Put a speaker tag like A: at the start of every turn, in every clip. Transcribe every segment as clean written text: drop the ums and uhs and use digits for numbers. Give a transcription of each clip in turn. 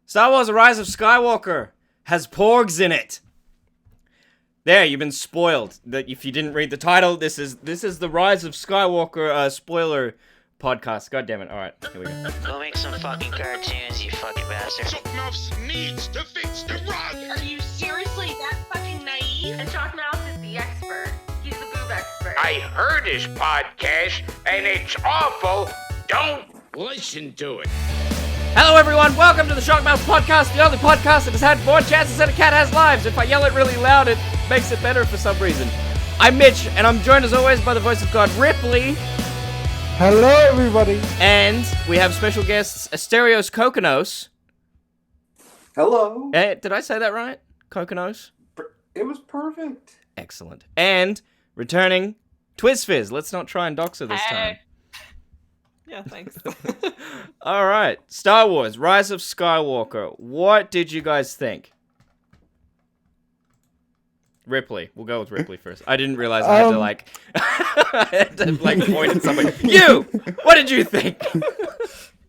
A: Star Wars: Rise of Skywalker has porgs in it. There, you've been spoiled. That if you didn't read the title, this is the Rise of Skywalker spoiler podcast. God damn it! All right, here we go.
B: Go make some fucking cartoons, you fucking bastard.
C: SHOCKMOUTHS needs to fix the rug.
D: Are you seriously that fucking naive? And SHOCKMOUTHS is the expert. He's the boob expert.
C: I heard his podcast, and it's awful. Don't listen to it.
A: Hello, everyone. Welcome to the SHOCKMOUTHS podcast, the only podcast that has had more chances than a cat has lives. If I yell it really loud, it makes it better for some reason. I'm Mitch, and I'm joined as always by the voice of God, Ripley.
E: Hello, everybody.
A: And we have special guests, Asterios Kokkinos.
F: Hello.
A: Did I say that right? Kokkinos?
F: It was perfect.
A: Excellent. And returning, TwizzFizz. Let's not try and dox her this time.
G: Yeah, thanks.
A: All right. Star Wars, Rise of Skywalker. What did you guys think? Ripley. We'll go with Ripley first. I didn't realize I had to I had to point at somebody. You! What did you think?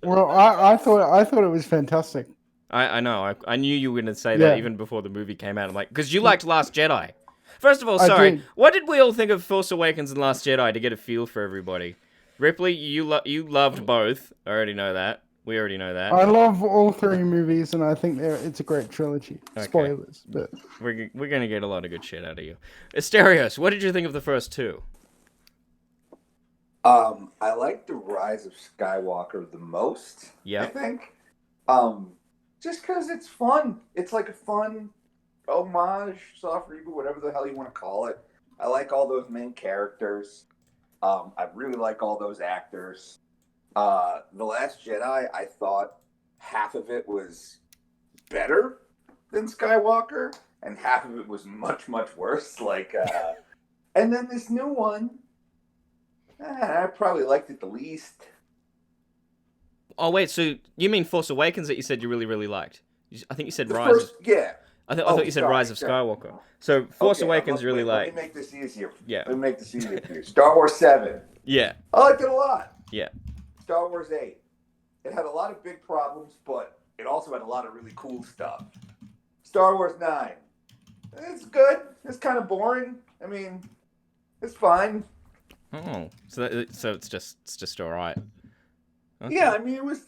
E: Well, I thought it was fantastic.
A: I know. I knew you were going to say that even before the movie came out. I'm like, because you liked Last Jedi. First of all, sorry. What did we all think of Force Awakens and Last Jedi to get a feel for everybody? Ripley, you loved both. I already know that. We already know that.
E: I love all three movies, and I think it's a great trilogy.
A: Okay.
E: Spoilers, but
A: we're gonna get a lot of good shit out of you. Asterios, what did you think of the first two?
F: I like the Rise of Skywalker the most.
A: Yeah.
F: I think. Just because it's fun. It's like a fun homage, soft reboot, whatever the hell you want to call it. I like all those main characters. I really like all those actors. The Last Jedi, I thought half of it was better than Skywalker, and half of it was much, much worse. And then this new one, I probably liked it the least.
A: Oh wait, so you mean Force Awakens that you said you really, really liked? I think you said Rise.
F: First, yeah.
A: I thought you said Rise of Skywalker. So Force Awakens really like.
F: Let me make this easier.
A: Yeah.
F: Let me make this easier for you. Star Wars 7.
A: Yeah.
F: I liked it a lot.
A: Yeah.
F: Star Wars 8. It had a lot of big problems, but it also had a lot of really cool stuff. Star Wars 9. It's good. It's kind of boring. I mean, it's fine.
A: Oh, so it's just all right. Okay.
F: Yeah, I mean it was.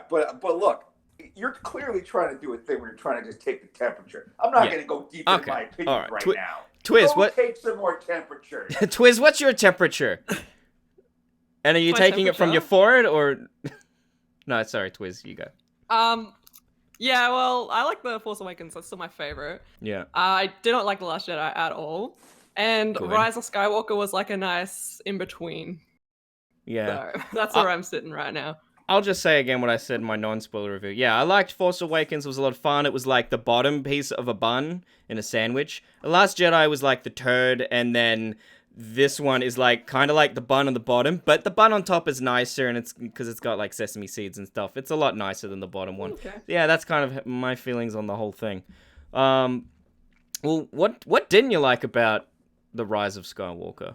F: But look. You're clearly trying to do a thing where you're trying to just take the temperature. I'm not going to go deep into my opinion right now.
A: Twizz, what?
F: Take some more temperature.
A: Twizz, what's your temperature? And are you taking it from your forehead or? No, sorry, Twizz, you go.
G: Yeah, well, I like The Force Awakens. That's still my favorite.
A: Yeah.
G: I did not like The Last Jedi at all. And
A: Good.
G: Rise of Skywalker was like a nice in-between.
A: Yeah.
G: So that's where I'm sitting right now.
A: I'll just say again what I said in my non-spoiler review. Yeah, I liked Force Awakens. It was a lot of fun. It was like the bottom piece of a bun in a sandwich. The Last Jedi was like the turd, and then this one is like kind of like the bun on the bottom, but the bun on top is nicer, and it's because it's got like sesame seeds and stuff. It's a lot nicer than the bottom one.
G: Okay. Yeah,
A: that's kind of my feelings on the whole thing. Well, what didn't you like about the Rise of Skywalker?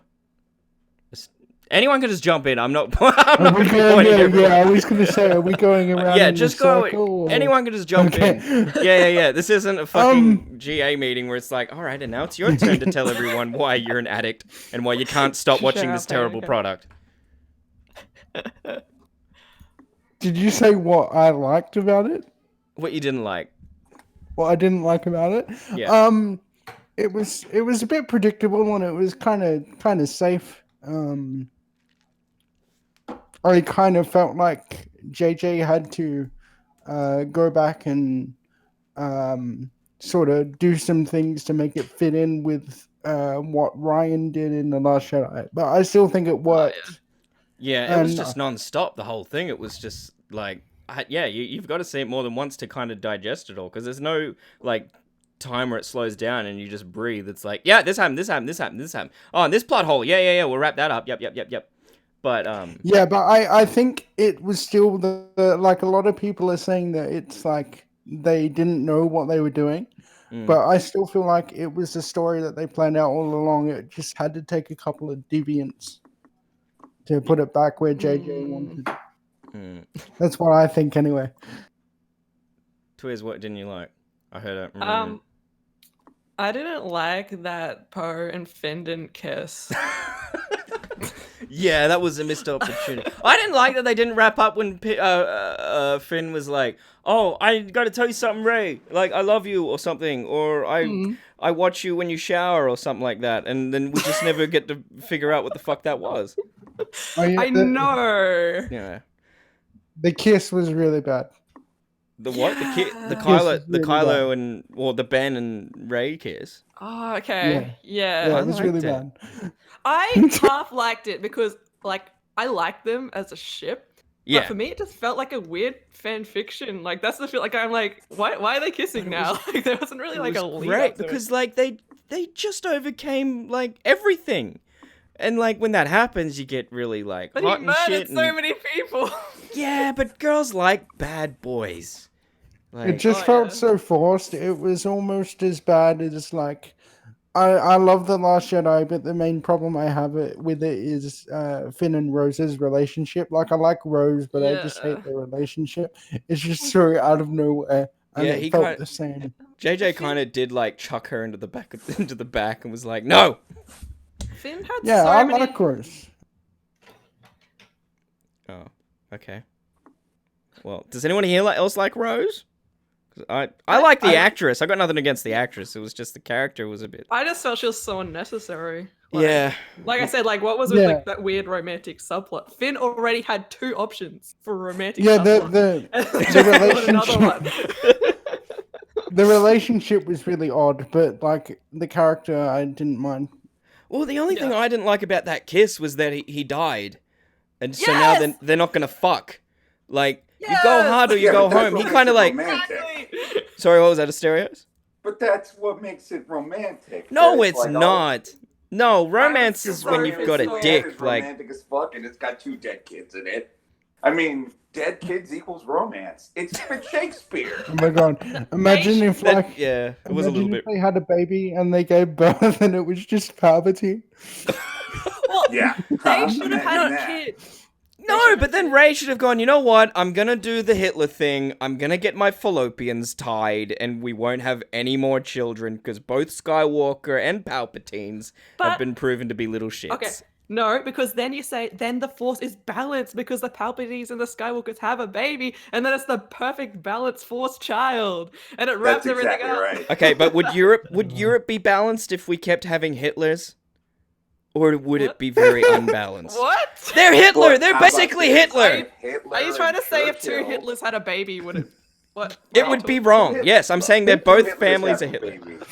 A: Anyone can just jump in. I'm not pointing
E: I was going to say, are we going around?
A: Yeah, just go. Or... Anyone can just jump in. Yeah. This isn't a fucking GA meeting where it's like, all right, and now it's your turn to tell everyone why you're an addict and why you can't stop watching this terrible product.
E: Did you say what I liked about it?
A: What you didn't like?
E: What I didn't like about it?
A: Yeah.
E: It was a bit predictable and it was kind of safe. I kind of felt like JJ had to go back and sort of do some things to make it fit in with what Ryan did in The Last Jedi. But I still think it worked.
A: Yeah, it was just non-stop, the whole thing. It was just like, you've got to see it more than once to kind of digest it all. Because there's no, like, time where it slows down and you just breathe. It's like, this happened. Oh, and this plot hole. Yeah, we'll wrap that up. Yep. But
E: but I think it was still the like a lot of people are saying that it's like they didn't know what they were doing, but I still feel like it was a story that they planned out all along. It just had to take a couple of deviants to put it back where JJ wanted. That's what I think anyway.
A: Twizz, what didn't you like? I heard it.
G: I didn't like that Poe and Finn didn't kiss.
A: Yeah, that was a missed opportunity. I didn't like that they didn't wrap up when Finn was like, "Oh, I gotta tell you something, Rey. Like, I love you," or something, or I watch you when you shower," or something like that, and then we just never get to figure out what the fuck that was.
G: I know.
A: Yeah.
E: The kiss was really bad.
A: The what? The
E: Yes,
A: Kylo,
E: it's
A: the
E: really
A: Kylo and the Ben and Rey kiss.
G: Oh, okay.
E: Yeah,
G: Yeah.
E: it was
A: liked
E: really
A: it.
E: bad.
G: I half liked it because, like, I like them as a ship.
A: Yeah.
G: But for me, it just felt like a weird fan fiction. Like, that's the feel. Like, I'm like, why are they kissing now? Like, there wasn't really like a lead
A: Great,
G: up to
A: because
G: it.
A: like they just overcame like everything, and like when that happens, you get really like
G: But
A: hot
G: he
A: and shit.
G: murdered so
A: and-
G: many people.
A: Yeah, but girls like bad boys. Like,
E: It just
G: Oh,
E: felt
G: yeah.
E: so forced. It was almost as bad as like. I love The Last Jedi, but the main problem I have with it is Finn and Rose's relationship. Like, I like Rose, but I just
G: Yeah.
E: hate their relationship. It's just so out of nowhere, and
A: Yeah,
E: it
A: he
E: felt
A: kinda-
E: the same.
A: JJ kind of did like chuck her into the back and was like, "No."
G: Finn had
E: Yeah,
G: so
E: I
G: many.
E: like Rose.
A: Oh, okay. Well, does anyone here else like Rose? 'Cause I like the actress. I got nothing against the actress. It was just the character was a bit.
G: I just felt she was so unnecessary. Like,
A: Yeah.
G: Like I said, like what was with
E: Yeah.
G: like that weird romantic subplot? Finn already had 2 options for romantic
E: Yeah,
G: subplot.
E: the
G: And then they got another
E: relationship.
G: one.
E: The relationship was really odd, but like the character, I didn't mind.
A: Well, the only thing
G: Yeah.
A: I didn't like about that kiss was that he died, and so now
G: Yes!
A: they're not gonna fuck. Like you go
G: Yes!
A: hard or you
F: Yeah,
A: go
F: but that's
A: home. He
F: what
A: kind of
F: makes it
A: like.
F: romantic.
A: Sorry, what was that? Asterios?
F: But that's what makes it romantic.
A: No,
F: That
A: it's
F: like, oh,
A: not. No, romance is when
F: sorry,
A: you've got a
F: Disneyland
A: dick.
F: is
A: Like,
F: romantic as fuck, and it's got 2 dead kids in it. I mean, dead kids equals romance. It's Shakespeare.
E: Oh my god! Imagine if
A: that,
E: like
A: yeah, it was a little
E: imagine
A: bit.
E: if they had a baby and they gave birth and it was just Palpatine.
G: Well,
F: Yeah.
G: they should have
F: Imagine
G: had a
F: that.
G: kid.
A: No, but then Ray should have gone, you know what? I'm gonna do the Hitler thing. I'm gonna get my fallopians tied, and we won't have any more children, because both Skywalker and Palpatines have
G: But-
A: been proven to be little shits.
G: Okay. No, because then you say then the Force is balanced because the Palpatines and the Skywalkers have a baby, and then it's the perfect balanced Force child, and it wraps
F: That's
G: everything
F: exactly
G: up.
F: right.
A: Okay, but would Europe be balanced if we kept having Hitlers? Or would it
G: What?
A: be very unbalanced?
G: What?
A: They're Hitler!
F: But
A: They're
F: how about
A: basically
F: this?
A: Hitler!
F: Hitler
G: Are you trying to
F: and
G: say if 2
F: Churchill-
G: Hitlers had a baby, would it? What?
A: It would be wrong. Yes, I'm saying they're
F: Two
A: both
F: Hitlers
A: families of
F: have a
A: Hitler.
F: baby.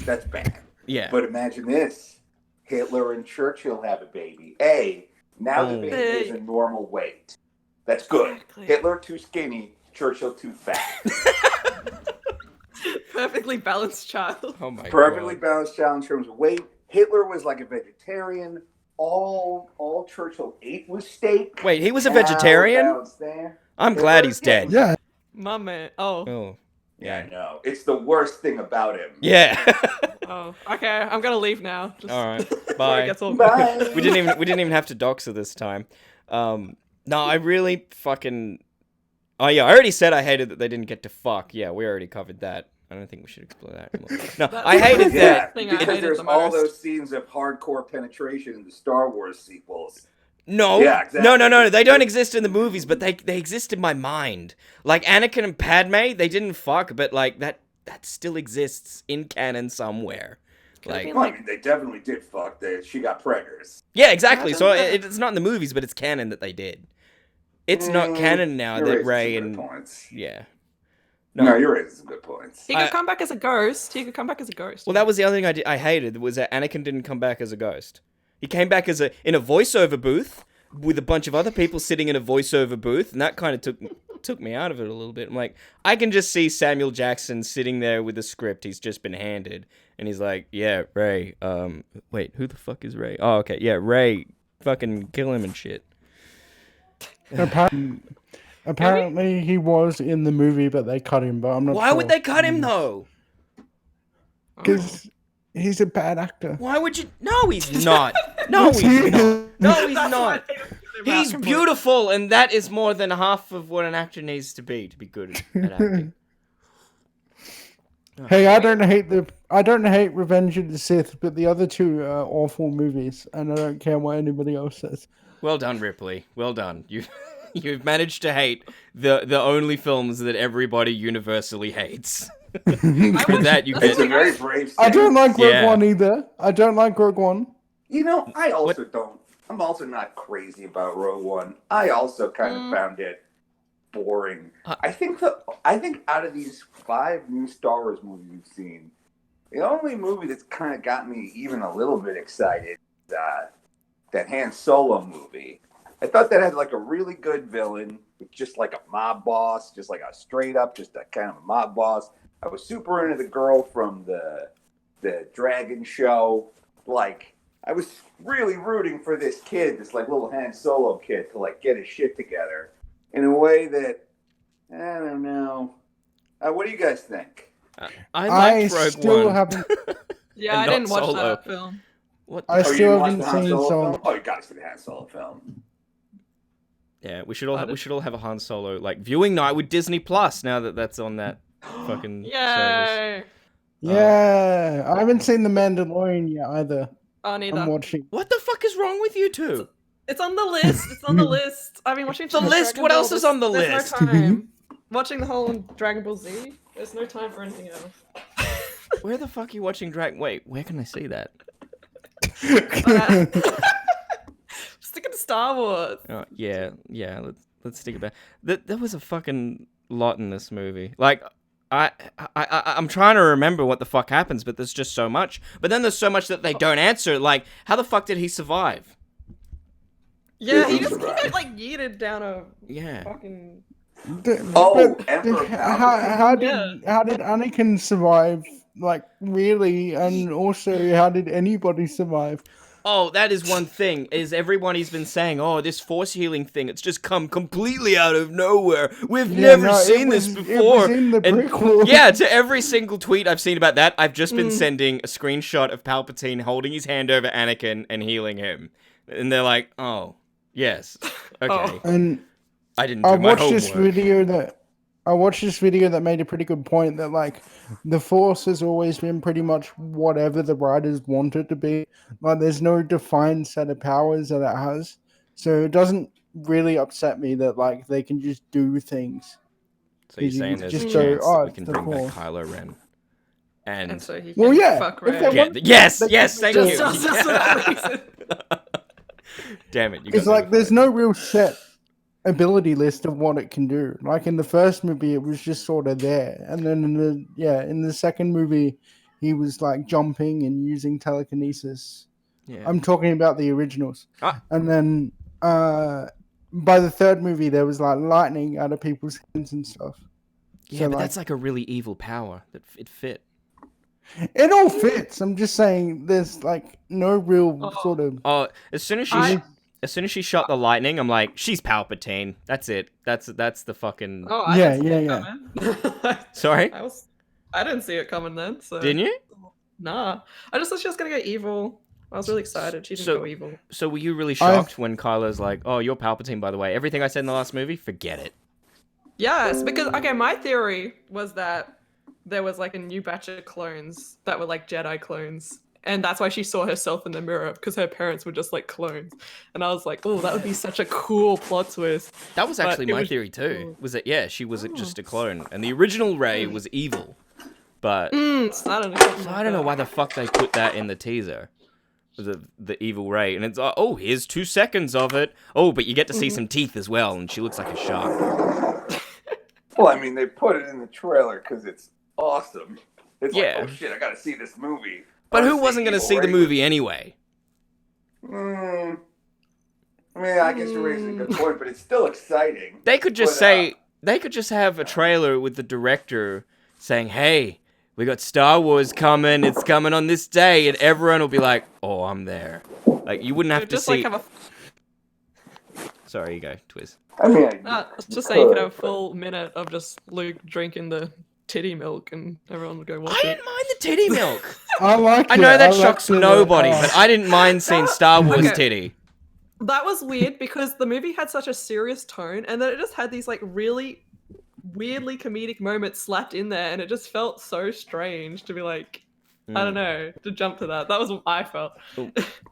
F: That's bad.
A: Yeah.
F: But imagine this. Hitler and Churchill have a baby. Now the
A: Oh.
F: baby is a normal weight. That's good.
G: Exactly.
F: Hitler too skinny, Churchill too fat.
G: Perfectly balanced child.
A: Oh my
F: Perfectly
A: god.
F: balanced child in terms of weight. Hitler was like a vegetarian. All Churchill ate was steak.
A: Wait, he was a
F: Now
A: vegetarian?
F: balanced there.
A: I'm glad he's dead.
E: Yeah,
G: My man. Oh.
A: Oh.
F: Yeah, I know. It's the worst thing about him.
A: Yeah.
G: Oh. Okay. I'm gonna leave now. Just
A: Alright.
G: before it
A: Bye.
G: gets all
F: Bye.
A: we didn't even have to dox her this time. No, I really fucking. Oh yeah, I already said I hated that they didn't get to fuck. Yeah, we already covered that. I don't think we should explore that anymore. No,
G: That's-
A: I hated
F: Yeah,
A: that.
G: thing I
F: because
G: hated
F: there's
G: the
F: all
G: most.
F: those scenes of hardcore penetration in the Star Wars sequels.
A: No,
F: Yeah, exactly.
A: no, they don't exist in the movies, but they exist in my mind. Like Anakin and Padme, they didn't fuck, but like that still exists in canon somewhere.
G: Could've
A: Like,
G: been
F: Well, I mean, they definitely did fuck. She got preggers.
A: yeah, exactly. So
G: Imagine
A: it's not in the movies, but it's canon that they did. It's not
F: Mm,
A: canon now
F: you're
A: that
F: raising
A: Rey
F: some good
A: and
F: points.
A: yeah.
F: No, you're raising some good points.
G: He could
A: I-
G: come back as a ghost. He could come back as a ghost.
A: Well, that was the other thing I hated was that Anakin didn't come back as a ghost. He came back as in a voiceover booth with a bunch of other people sitting in a voiceover booth, and that kind of took me out of it a little bit. I'm like, I can just see Samuel Jackson sitting there with a script he's just been handed, and he's like, "Yeah, Rey. Wait, who the fuck is Rey? Oh, okay, yeah, Rey. Fucking kill him and shit."
E: apparently he was in the movie, but they cut him. But I'm not.
A: Why would they cut him though?
E: Because he's a bad actor.
A: Why would you? No, he's not. No, he's not. No, he's
G: That's
A: not.
G: what I hated about
A: He's
G: completely.
A: beautiful, and that is more than half of what an actor needs to be good at acting.
E: Hey, I don't hate Revenge of the Sith, but the other two are awful movies, and I don't care what anybody else says.
A: Well done, Ripley. Well done. You've managed to hate the only films that everybody universally hates. For that, you
F: It's a
A: get.
F: very brave
E: I don't like Rogue
A: Yeah.
E: One either. I don't like Rogue One.
F: You know, I also don't. I'm also not crazy about Rogue One. I also kind of found it boring. I think out of these 5 new Star Wars movies we've seen, the only movie that's kind of got me even a little bit excited is that Han Solo movie. I thought that had like a really good villain, with just like a mob boss, just like a straight up, just a kind of a mob boss. I was super into the girl from the Dragon show. Like, I was really rooting for this kid, this like little Han Solo kid, to like get his shit together in a way that I don't know. What do you guys think?
A: I liked Rogue
E: still
A: One.
E: haven't.
G: Yeah,
A: And
G: I
A: not
G: didn't watch
A: Solo.
G: that film.
A: What?
E: I
F: You
E: still
F: didn't watch
E: haven't
F: the Han
E: seen
F: Solo
E: Solo.
F: film? Oh, you gotta see the Han Solo film.
A: Yeah, we should all have a Han Solo like viewing night with Disney Plus now that that's on that fucking service.
G: Yay!
E: Yeah, I haven't seen The Mandalorian yet either.
G: Oh, neither.
E: I'm watching.
A: What the fuck is wrong with you two?
G: It's on the list. It's on the list. I've been watching
A: The
G: some
A: list?
G: Dragon
A: What
G: Ball.
A: else is on the
G: There's
A: list?
G: no time. Watching the whole Dragon Ball Z. There's no time for anything else.
A: Where the fuck are you watching Dragon? Wait, where can I see that?
G: Sticking to Star Wars.
A: Oh, yeah. Let's think about there was a fucking lot in this movie. Like, I'm trying to remember what the fuck happens, but there's just so much. But then there's so much that they don't answer. Like, how the fuck did he survive?
G: Yeah, he
F: Who's
G: got like yeeted down a
A: Yeah.
G: fucking.
F: Emperor
E: how
G: Palpatine.
E: did Anakin survive? Like, really? And also, how did anybody survive?
A: Oh, that is one thing, is everybody's been saying, oh, this force healing thing, it's just come completely out of nowhere. We've never seen this before.
E: It was in the prequel.
A: Yeah, to every single tweet I've seen about that, I've just been sending a screenshot of Palpatine holding his hand over Anakin and healing him. And they're like, oh, yes, okay.
E: And
A: I didn't do my homework.
E: I watched this video that made a pretty good point that, like, the Force has always been pretty much whatever the writers want it to be. Like, there's no defined set of powers that it has. So it doesn't really upset me that, like, they can just do things.
A: So you're
E: You
A: saying there's a
E: just
A: chance
E: go,
A: that
E: "Oh,
A: we can
E: it's the
A: bring back
E: Force."
A: Kylo Ren.
G: And
A: And
G: so he
E: Well,
G: can
E: yeah,
G: fuck
E: if
G: Ray.
E: they want-
A: yes,
E: They-
A: thank
E: just-
A: you.
G: Just for that reason.
A: Damn it, you got
E: It's like
A: me.
E: there's no real set ability list of what it can do. Like in the first movie, it was just sort of there, and then in the second movie, he was like jumping and using telekinesis.
A: Yeah.
E: I'm talking about the originals,
A: Ah.
E: and then by the third movie, there was like lightning out of people's hands and stuff.
A: Yeah,
E: So,
A: but
E: like-
A: that's like a really evil power that it fit.
E: It all fits. I'm just saying, there's like no real sort of.
A: Oh, as soon as she shot the lightning, I'm like, she's Palpatine. That's it. That's the fucking.
G: Oh, I
E: Yeah,
G: didn't see it
E: yeah.
G: coming.
A: Sorry,
G: I didn't see it coming then. So
A: didn't you?
G: Nah, I just thought she was gonna go evil. I was really excited. She didn't
A: So-
G: go evil.
A: So were you really shocked when Kylo's like, "Oh, you're Palpatine, by the way"? Everything I said in the last movie, forget it.
G: Yes, because okay, my theory was that there was like a new batch of clones that were like Jedi clones, and that's why she saw herself in the mirror because her parents were just like clones. And I was like, oh, that would be such a cool plot twist.
A: That was
G: But
A: actually
G: it
A: my
G: was-
A: theory too. Was that she was just a clone, and the original Rey was evil. But
G: I don't know.
A: so I don't know why the fuck they put that in the teaser. The evil Rey, and it's like, oh, here's 2 seconds of it. Oh, but you get to see some teeth as well, and she looks like a shark.
F: Well, I mean, they put it in the trailer because it's awesome. It's
A: Yeah.
F: like, oh shit, I gotta see this movie.
A: But
F: I
A: who
F: wanna
A: wasn't going to
F: Evil
A: see the
F: Ray
A: movie anyway?
F: I mean, I guess you're raising a good point, but it's still exciting.
A: They could just
F: But,
A: say they could just have a trailer with the director saying, "Hey, we got Star Wars coming. It's coming on this day," and everyone will be like, "Oh, I'm there." Like you wouldn't have to
G: Just
A: see.
G: like have a.
A: Sorry, you go, Twizz.
F: I mean,
G: Just say you could have a full minute of just Luke drinking the titty milk, and everyone would go watch
A: I
G: it.
A: didn't mind the titty milk.
E: I like.
A: I know
E: it.
A: that
E: I
A: shocks
E: like the-
A: nobody, but I didn't mind seeing Star Wars
G: Okay.
A: titty.
G: That was weird because the movie had such a serious tone, and then it just had these like really weirdly comedic moments slapped in there, and it just felt so strange to be like, I don't know, to jump to that. That was what I felt.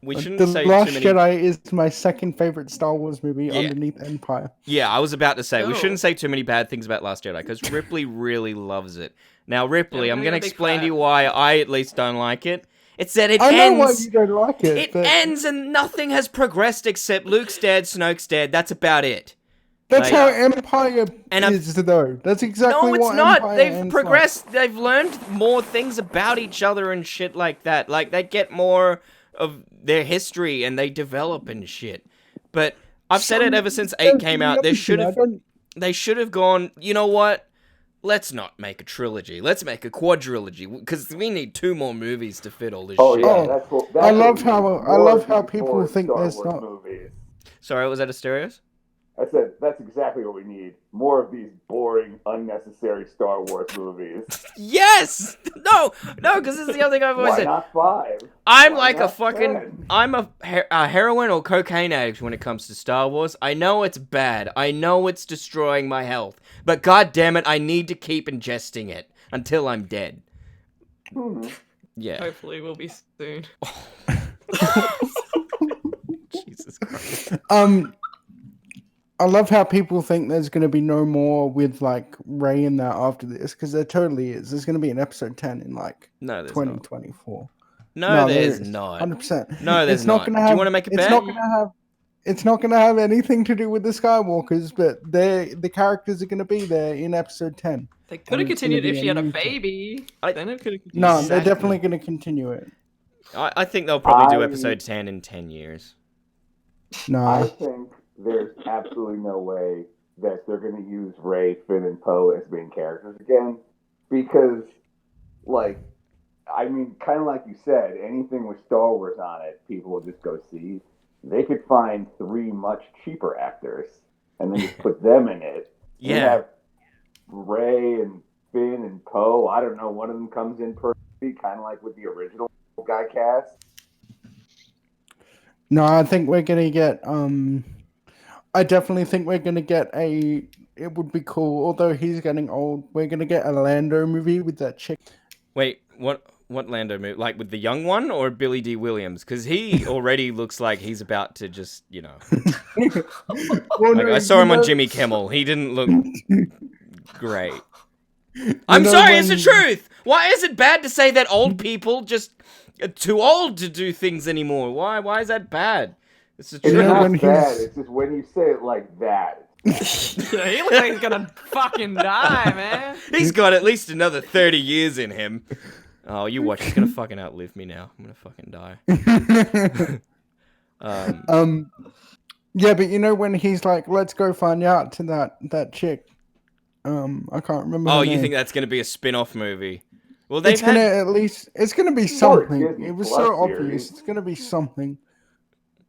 A: We shouldn't
E: The
A: say
E: Last
A: too many.
E: Jedi is my second favorite Star Wars movie
A: Yeah.
E: underneath Empire.
A: Yeah, I was about to say we
G: Oh.
A: shouldn't say too many bad things about Last Jedi because Ripley really loves it. Now, Ripley,
G: Yeah,
A: I'm
G: we're
A: going to
G: a big
A: explain to
G: fan.
A: you why I at least don't like it. It's that it
E: I know why
A: ends.
E: you don't like it.
A: It
E: but
A: ends and nothing has progressed except Luke's dead, Snoke's dead. That's about it.
E: That's
A: like-
E: how Empire
A: And I'm-
E: is, though. That's exactly
A: No, it's
E: what
A: not.
E: Empire
A: They've
E: ends
A: progressed. They've learned more things about each other and shit like that. Like, they get more of their history and they develop and shit. But I've said it ever since 8 came out. They should have gone, you know what? Let's not make a trilogy. Let's make a quadrilogy because we need 2 more movies to fit all this
F: Oh
A: shit.
F: yeah,
E: Oh,
F: that's what.
E: I love how
F: more
E: people
F: more
E: think
F: Star
E: there's
F: Wars
E: not.
F: movies.
A: Sorry, was that Asterios?
F: I said that's exactly what we need. More of these boring, unnecessary Star Wars movies.
A: Yes! No, because this is the other thing I've always
F: Why
A: said.
F: not 5?
A: I'm
F: Why
A: like a
F: not
A: fucking.
F: 10?
A: I'm a heroin or cocaine addict when it comes to Star Wars. I know it's bad. I know it's destroying my health. But god damn it, I need to keep ingesting it until I'm dead. Yeah.
G: Hopefully, we'll be soon.
A: Jesus Christ.
E: I love how people think there's going to be no more with like Rey in that after this, because there totally is. There's going to be an episode 10 in like
A: No, there's not.
E: 2024.
A: No,
E: there
A: there's
E: is,
A: not.
E: 100%.
A: No, there's
E: It's not
A: not.
E: gonna
A: Do you
E: have-
A: want to make a
E: It's
A: bet?
E: not going to have. It's not going to have anything to do with the Skywalkers, but the characters are going to be there in episode 10.
G: They could have
E: it's gonna
G: continued
E: be
G: if
E: a
G: she had a
E: new
G: baby. Then it could have continued.
E: No,
A: Exactly.
E: they're definitely going to continue it.
A: I think they'll probably do
F: I-
A: episode 10 in 10 years.
E: No,
F: I think there's absolutely no way that they're going to use Rey, Finn, and Poe as main characters again, because, like, I mean, kind of like you said, anything with Star Wars on it, people will just go see. They could find 3 much cheaper actors and then just put them in it. And
A: Yeah.
F: have Rey and Finn and Poe. I don't know, one of them comes in perfectly, kind of like with the original guy cast.
E: no, I think we're going to get. I definitely think we're going to get a. It would be cool, although he's getting old. We're going to get a Lando movie with that chick.
A: Wait, what Lando movie? Like with the young one or Billy D. Williams? Because he already looks like he's about to just, you know.
E: Well,
A: Like,
E: no,
A: I saw him
E: you
A: on
E: know-
A: Jimmy Kimmel. He didn't look great. I'm
E: know
A: sorry, it's the
E: when-
A: truth. Why is it bad to say that old people just are too old to do things anymore? Why is that bad? It's the
F: It's
E: You know,
F: not
E: when
F: bad,
E: he's-
F: it's just when you say it like that.
G: Yeah, he looks like he's gonna fucking die, man.
A: He's got at least another 30 years in him. Oh, you watch. He's gonna fucking outlive me now. I'm gonna fucking die.
E: Yeah, but you know when he's like, "Let's go find out to that chick." I can't remember.
A: Oh,
E: her
A: you
E: name.
A: think that's gonna be a spin-off movie? Well, they've
E: It's gonna
A: had.
E: at least. It's gonna be
F: Or a
E: something.
F: Disney
E: It was
F: Plus
E: so
F: series.
E: obvious. It's gonna be something.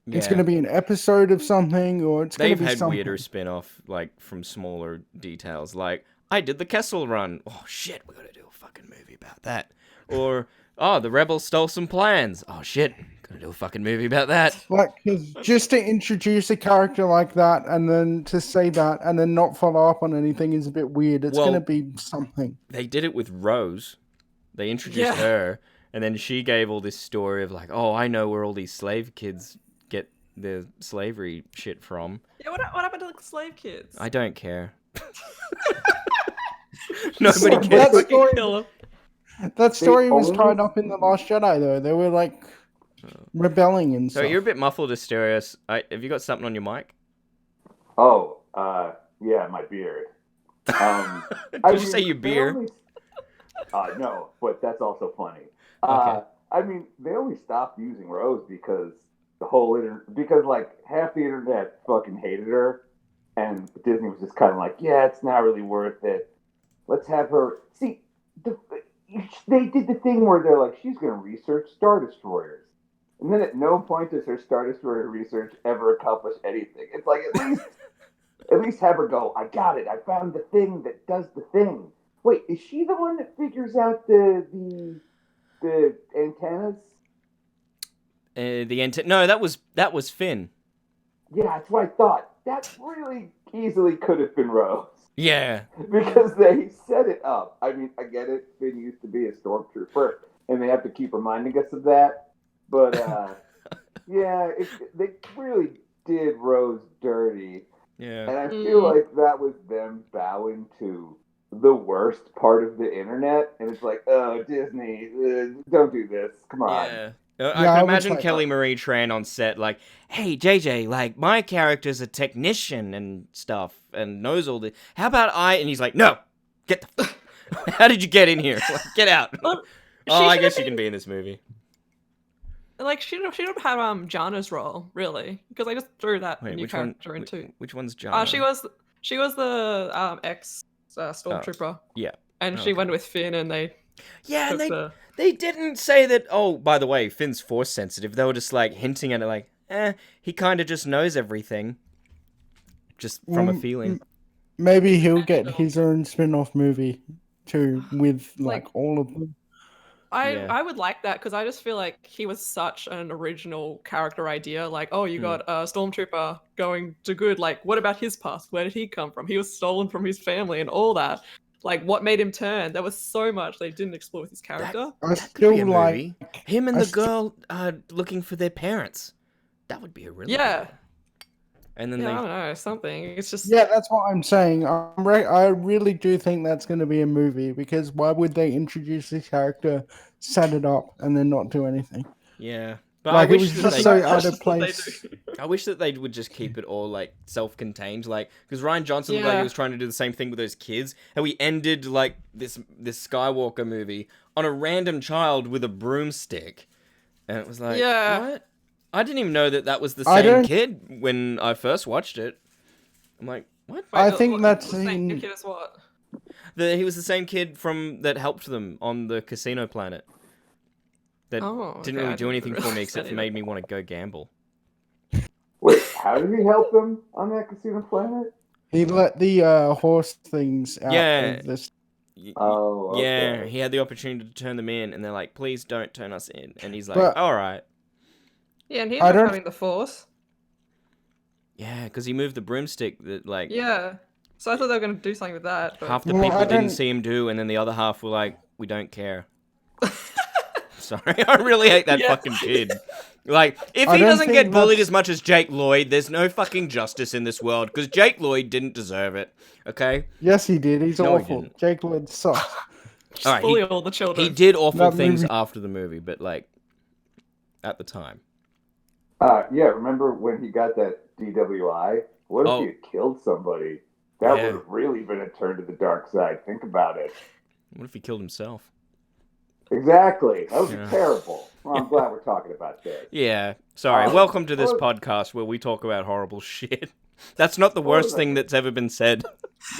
E: It's
A: Yeah.
E: gonna be an episode of something, or it's gonna
A: They've
E: be
A: had
E: something.
A: weirder spin-off, like from smaller details, like I did the Kessel Run. Oh shit, we gotta do a fucking movie about that. Or the rebels stole some plans. Oh shit, gotta do a fucking movie about that.
E: Like, 'cause just to introduce a character like that, and then to say that, and then not follow up on anything is a bit weird. It's
A: Well-
E: gonna be something.
A: They did it with Rose. They introduced
G: Yeah.
A: her, and then she gave all this story of like, oh, I know where all these slave kids get their slavery shit from.
G: Yeah, what happened to the slave kids?
A: I don't care. Nobody
E: That
A: cares.
E: story,
G: Kill 'em.
E: that story was
F: only-
E: tied up in The Last Jedi, though. They were like rebelling and
A: So
E: stuff.
A: you're a bit muffled, Asterios. Have you got something on your mic?
F: Oh, yeah, my beard.
A: Did you say your beer?
F: No, but that's also funny.
A: Okay.
F: I mean, they only stopped using Rose because the whole because like half the internet fucking hated her, and Disney was just kind of like, yeah, it's not really worth it. Let's have her see. They did the thing where they're like, she's going to research Star Destroyers. And then at no point does her Star Destroyer research ever accomplish anything. It's like, at least have her go, I got it. I found the thing that does the thing. Wait, is she the one that figures out the antennas?
A: No, that was Finn.
F: Yeah, that's what I thought. That really easily could have been Rose.
A: Yeah.
F: Because they set it up. I mean, I get it. Finn used to be a stormtrooper, and they have to keep reminding us of that. But yeah, they really did Rose dirty,
A: Yeah.
F: and I feel like that was them bowing to the worst part of the internet, and it's like, oh, Disney, don't do this. Come on.
A: Yeah.
E: Yeah,
A: I
E: I
A: can
E: would
A: imagine
E: say-
A: Kelly Marie Tran on set, like, hey, JJ, like, my character's a technician and stuff and knows all this. How about and he's like, no, get the how did you get in here? Like, get out.
G: Well,
A: I
G: she
A: guess
G: should've
A: you can be in this movie.
G: Like she don't have Jana's role really, because I just threw that
A: Wait,
G: new
A: which one?
G: character into.
A: Which one's John?
G: She was the ex stormtrooper.
A: Yeah.
G: And she went with Finn, and they
A: Yeah, and
G: took
A: they didn't say that, oh, by the way, Finn's force sensitive. They were just, like, hinting at it, like, he kind of just knows everything. Just from a feeling.
E: Maybe he'll get his own spin-off movie too, with
G: Like-
E: all of them.
G: I would like that, because I just feel like he was such an original character idea. Like, oh, you got a stormtrooper going to good. Like, what about his past? Where did he come from? He was stolen from his family and all that. Like, what made him turn? There was so much they didn't explore with his character.
E: I
A: Could be a
E: still
A: movie.
E: like.
A: Him and
E: I
A: the
E: still-
A: girl looking for their parents. That would be a really
G: Yeah.
A: good one. And then
G: Yeah, I
A: they
G: don't know, something. It's just
E: Yeah, that's what I'm saying. I really do think that's going to be a movie, because why would they introduce this character, set it up, and then not do anything?
A: Yeah. But
E: Like,
A: I
E: it
A: wish
E: was
A: that
E: just
A: they,
E: so
G: That's
E: out of
G: just what they
E: place.
G: do.
A: I wish that they would just keep it all like self-contained, like because Ryan Johnson looked like
G: Yeah.
A: he was trying to do the same thing with those kids. How we ended like this Skywalker movie on a random child with a broomstick, and it was like,
G: Yeah.
A: what? I didn't even know that was the
E: I
A: same
E: don't-
A: kid when I first watched it. I'm like, what?
E: I
G: Wait,
E: think
G: what-
E: that's
G: the same
E: in-
G: kid as what?
A: He was the same kid from that helped them on the casino planet. That
G: Oh,
A: didn't
G: okay,
A: really
G: I
A: do anything for me
G: realize
A: except
G: that
A: for made me want to go gamble.
F: Wait, how did he help them on that casino planet?
E: He let the horse things out
A: Yeah.
E: of this.
F: Oh, okay.
A: Yeah, he had the opportunity to turn them in, and they're like, "Please don't turn us in." And he's like,
E: But-
A: "All right."
G: Yeah, and he
E: I
G: ended up
E: don't-
G: having the Force.
A: Yeah, because he moved the broomstick that like
G: Yeah. So I thought they were going to do something with that. But...
A: half the
E: Well,
A: people
E: I
A: didn't
E: don't-
A: see him do, and then the other half were like, "We don't care." Sorry, I really hate that
G: Yeah.
A: fucking kid. Like, if
E: I
A: he
E: don't
A: doesn't
E: think
A: get bullied
E: that's-
A: as much as Jake Lloyd, there's no fucking justice in this world because Jake Lloyd didn't deserve it. Okay,
E: Yes, he did. He's
A: No, he
E: awful.
A: didn't.
E: Jake Lloyd sucks.
G: Just
A: Alright,
G: bully all the children.
A: he did awful
E: That
A: things
E: movie-
A: after the movie, but like at the time.
F: Yeah, remember when he got that DWI? What if
A: Oh.
F: he had killed somebody? That
A: Yeah.
F: would have really been a turn to the dark side. Think about it.
A: What if he killed himself?
F: Exactly. That was
A: Yeah.
F: terrible. Well, I'm glad we're talking about this.
A: Yeah. Sorry.
F: Oh.
A: Welcome to this
F: Oh.
A: podcast where we talk about horrible shit. That's not the worst thing that's ever been said.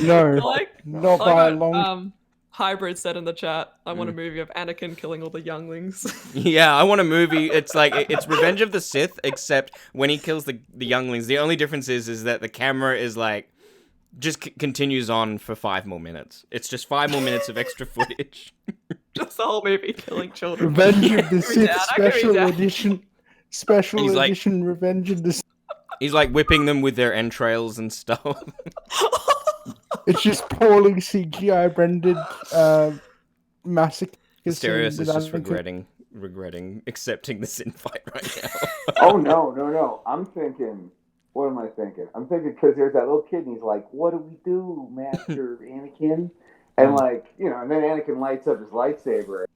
E: No,
G: like,
E: not
G: I
E: by a
G: got,
E: long.
G: Hybrid said in the chat, I want a movie of Anakin killing all the younglings.
A: Yeah, I want a movie. It's like it's Revenge of the Sith, except when he kills the younglings, the only difference is that the camera is like just continues on for 5 more minutes. It's just 5 more minutes of extra footage.
G: Just the whole movie killing children.
E: Revenge of the
G: I
E: Sith
G: can read
E: special
G: that.
E: edition. Special
A: He's like-
E: edition Revenge of the Sith.
A: He's like whipping them with their entrails and stuff.
E: It's just poorly CGI rendered massacre.
A: Asterios is
E: scene
A: just
E: with Anakin.
A: regretting accepting this invite right now.
F: Oh, no. I'm thinking, what am I thinking? I'm thinking because there's that little kid and he's like, what do we do, Master Anakin? And like, you know, and then Anakin lights up his lightsaber.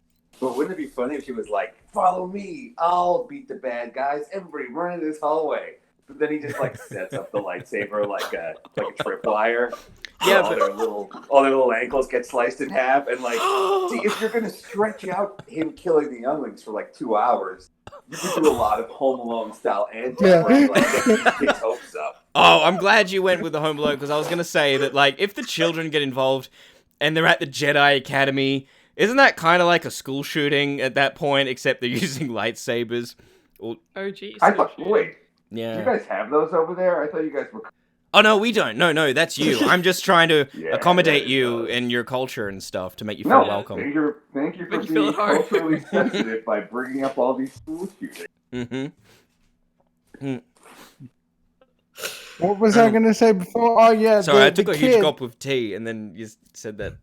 F: But wouldn't it be funny if he was like, follow me, I'll beat the bad guys, everybody run into this hallway. But then he just like sets up the lightsaber like a tripwire.
A: Yeah,
F: all their little ankles get sliced in half, and like, see, if you're gonna stretch out him killing the younglings for like 2 hours, you could do a lot of Home Alone style antics,
E: Yeah.
F: where, like get his hopes up.
A: Oh, I'm glad you went with the Home Alone because I was gonna say that like if the children get involved and they're at the Jedi Academy, isn't that kind of like a school shooting at that point? Except they're using lightsabers. Or,
G: Oh, geez.
F: I thought, wait, do
A: yeah.
F: you guys have those over there? I thought you guys were.
A: Oh no, we don't. No, that's you. I'm just trying to
F: Yeah,
A: accommodate
F: that
A: you
F: does.
A: and your culture and stuff to make you feel
F: No,
A: welcome.
F: thank you for
G: Make you feel
F: being
G: at home.
F: culturally sensitive by bringing up all these school shootings.
A: Mm-hmm.
E: What was I going to say before? Oh, yeah.
A: Sorry, I
E: the
A: took a huge
E: kid.
A: gulp of tea, and then you said that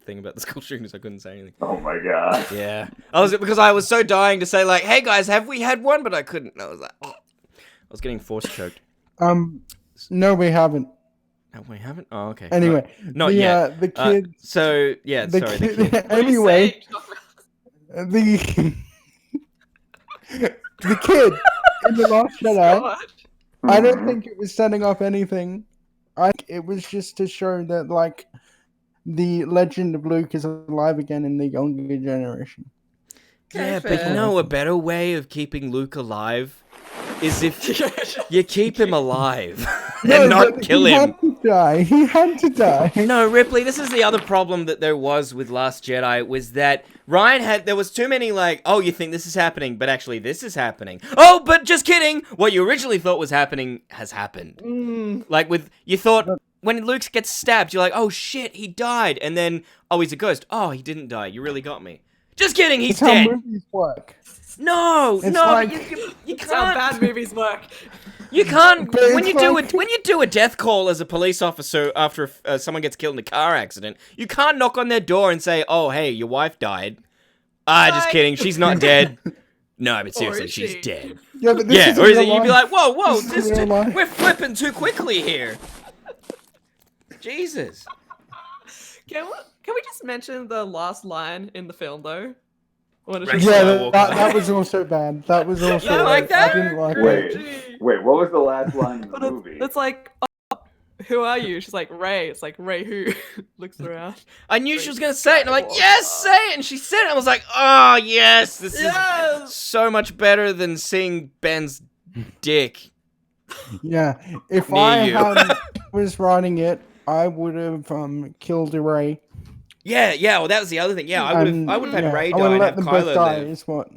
A: thing about the school shooting, so I couldn't say anything.
F: Oh my god.
A: Yeah, because I was so dying to say like, "Hey guys, have we had one?" But I couldn't. I was like, oh. I was getting force choked.
E: No, we haven't.
A: No, we haven't. Oh, okay.
E: Anyway,
A: not yet.
E: The kid.
A: So yeah,
E: the
A: sorry.
E: kid,
A: The kid.
E: anyway, the the kid in the Last Jedi.
G: God.
E: I don't think it was setting up anything. It was just to show that like the legend of Luke is alive again in the younger generation.
A: Yeah,
G: Okay,
A: but
G: fair.
A: a better way of keeping Luke alive is if you keep him alive and not
E: but
A: kill
E: he
A: him.
E: Had to die. He had to die.
A: No, Ripley, this is the other problem that there was with Last Jedi, was that there was too many like, oh, you think this is happening, but actually this is happening. Oh, but just kidding! What you originally thought was happening has happened. Like you thought, when Luke gets stabbed, you're like, oh shit, he died, and then, oh, he's a ghost. Oh, he didn't die, you really got me. Just kidding, he's
E: That's
A: dead!
E: how movies work.
A: No,
E: It's
A: no,
E: like-
A: you
G: That's how
A: can't.
G: bad movies work.
A: You can't.
E: But
A: When
E: it's
A: you do a death call as a police officer after someone gets killed in a car accident, you can't knock on their door and say, "Oh, hey, your wife died." Just
G: Hi.
A: kidding. She's not dead. No, but seriously,
G: is
A: she's
G: she?
A: dead.
E: Yeah, but this
A: Yeah,
E: is
A: or is it
E: real
A: you'd be
E: life.
A: like, "Whoa,
E: This is real life.
A: we're flipping too quickly here." Jesus.
G: Can we just mention the last line in the film though? When it's
A: Right.
G: just
E: Yeah,
A: Skywalker.
E: that was also bad. That was also.
A: You like that?
E: I didn't like it.
F: Wait, what was the last line in the
G: But
F: movie?
G: it's like, oh, who are you? She's like, Ray. It's like, Ray who? Looks around.
A: I knew she was gonna say it, and I'm like, "Yes, say it!" And she said it. I was like, "Oh, yes, this is
G: Yes!
A: so much better than seeing Ben's dick."
E: Yeah, if
A: Near
E: I
A: you.
E: was writing it, I would have killed Ray.
A: Yeah, well, that was the other thing. Yeah, I would have had Ray
E: I
A: die
E: would
A: and
E: let
A: have
E: them both
A: Kylo
E: die.
A: live.
E: Is what.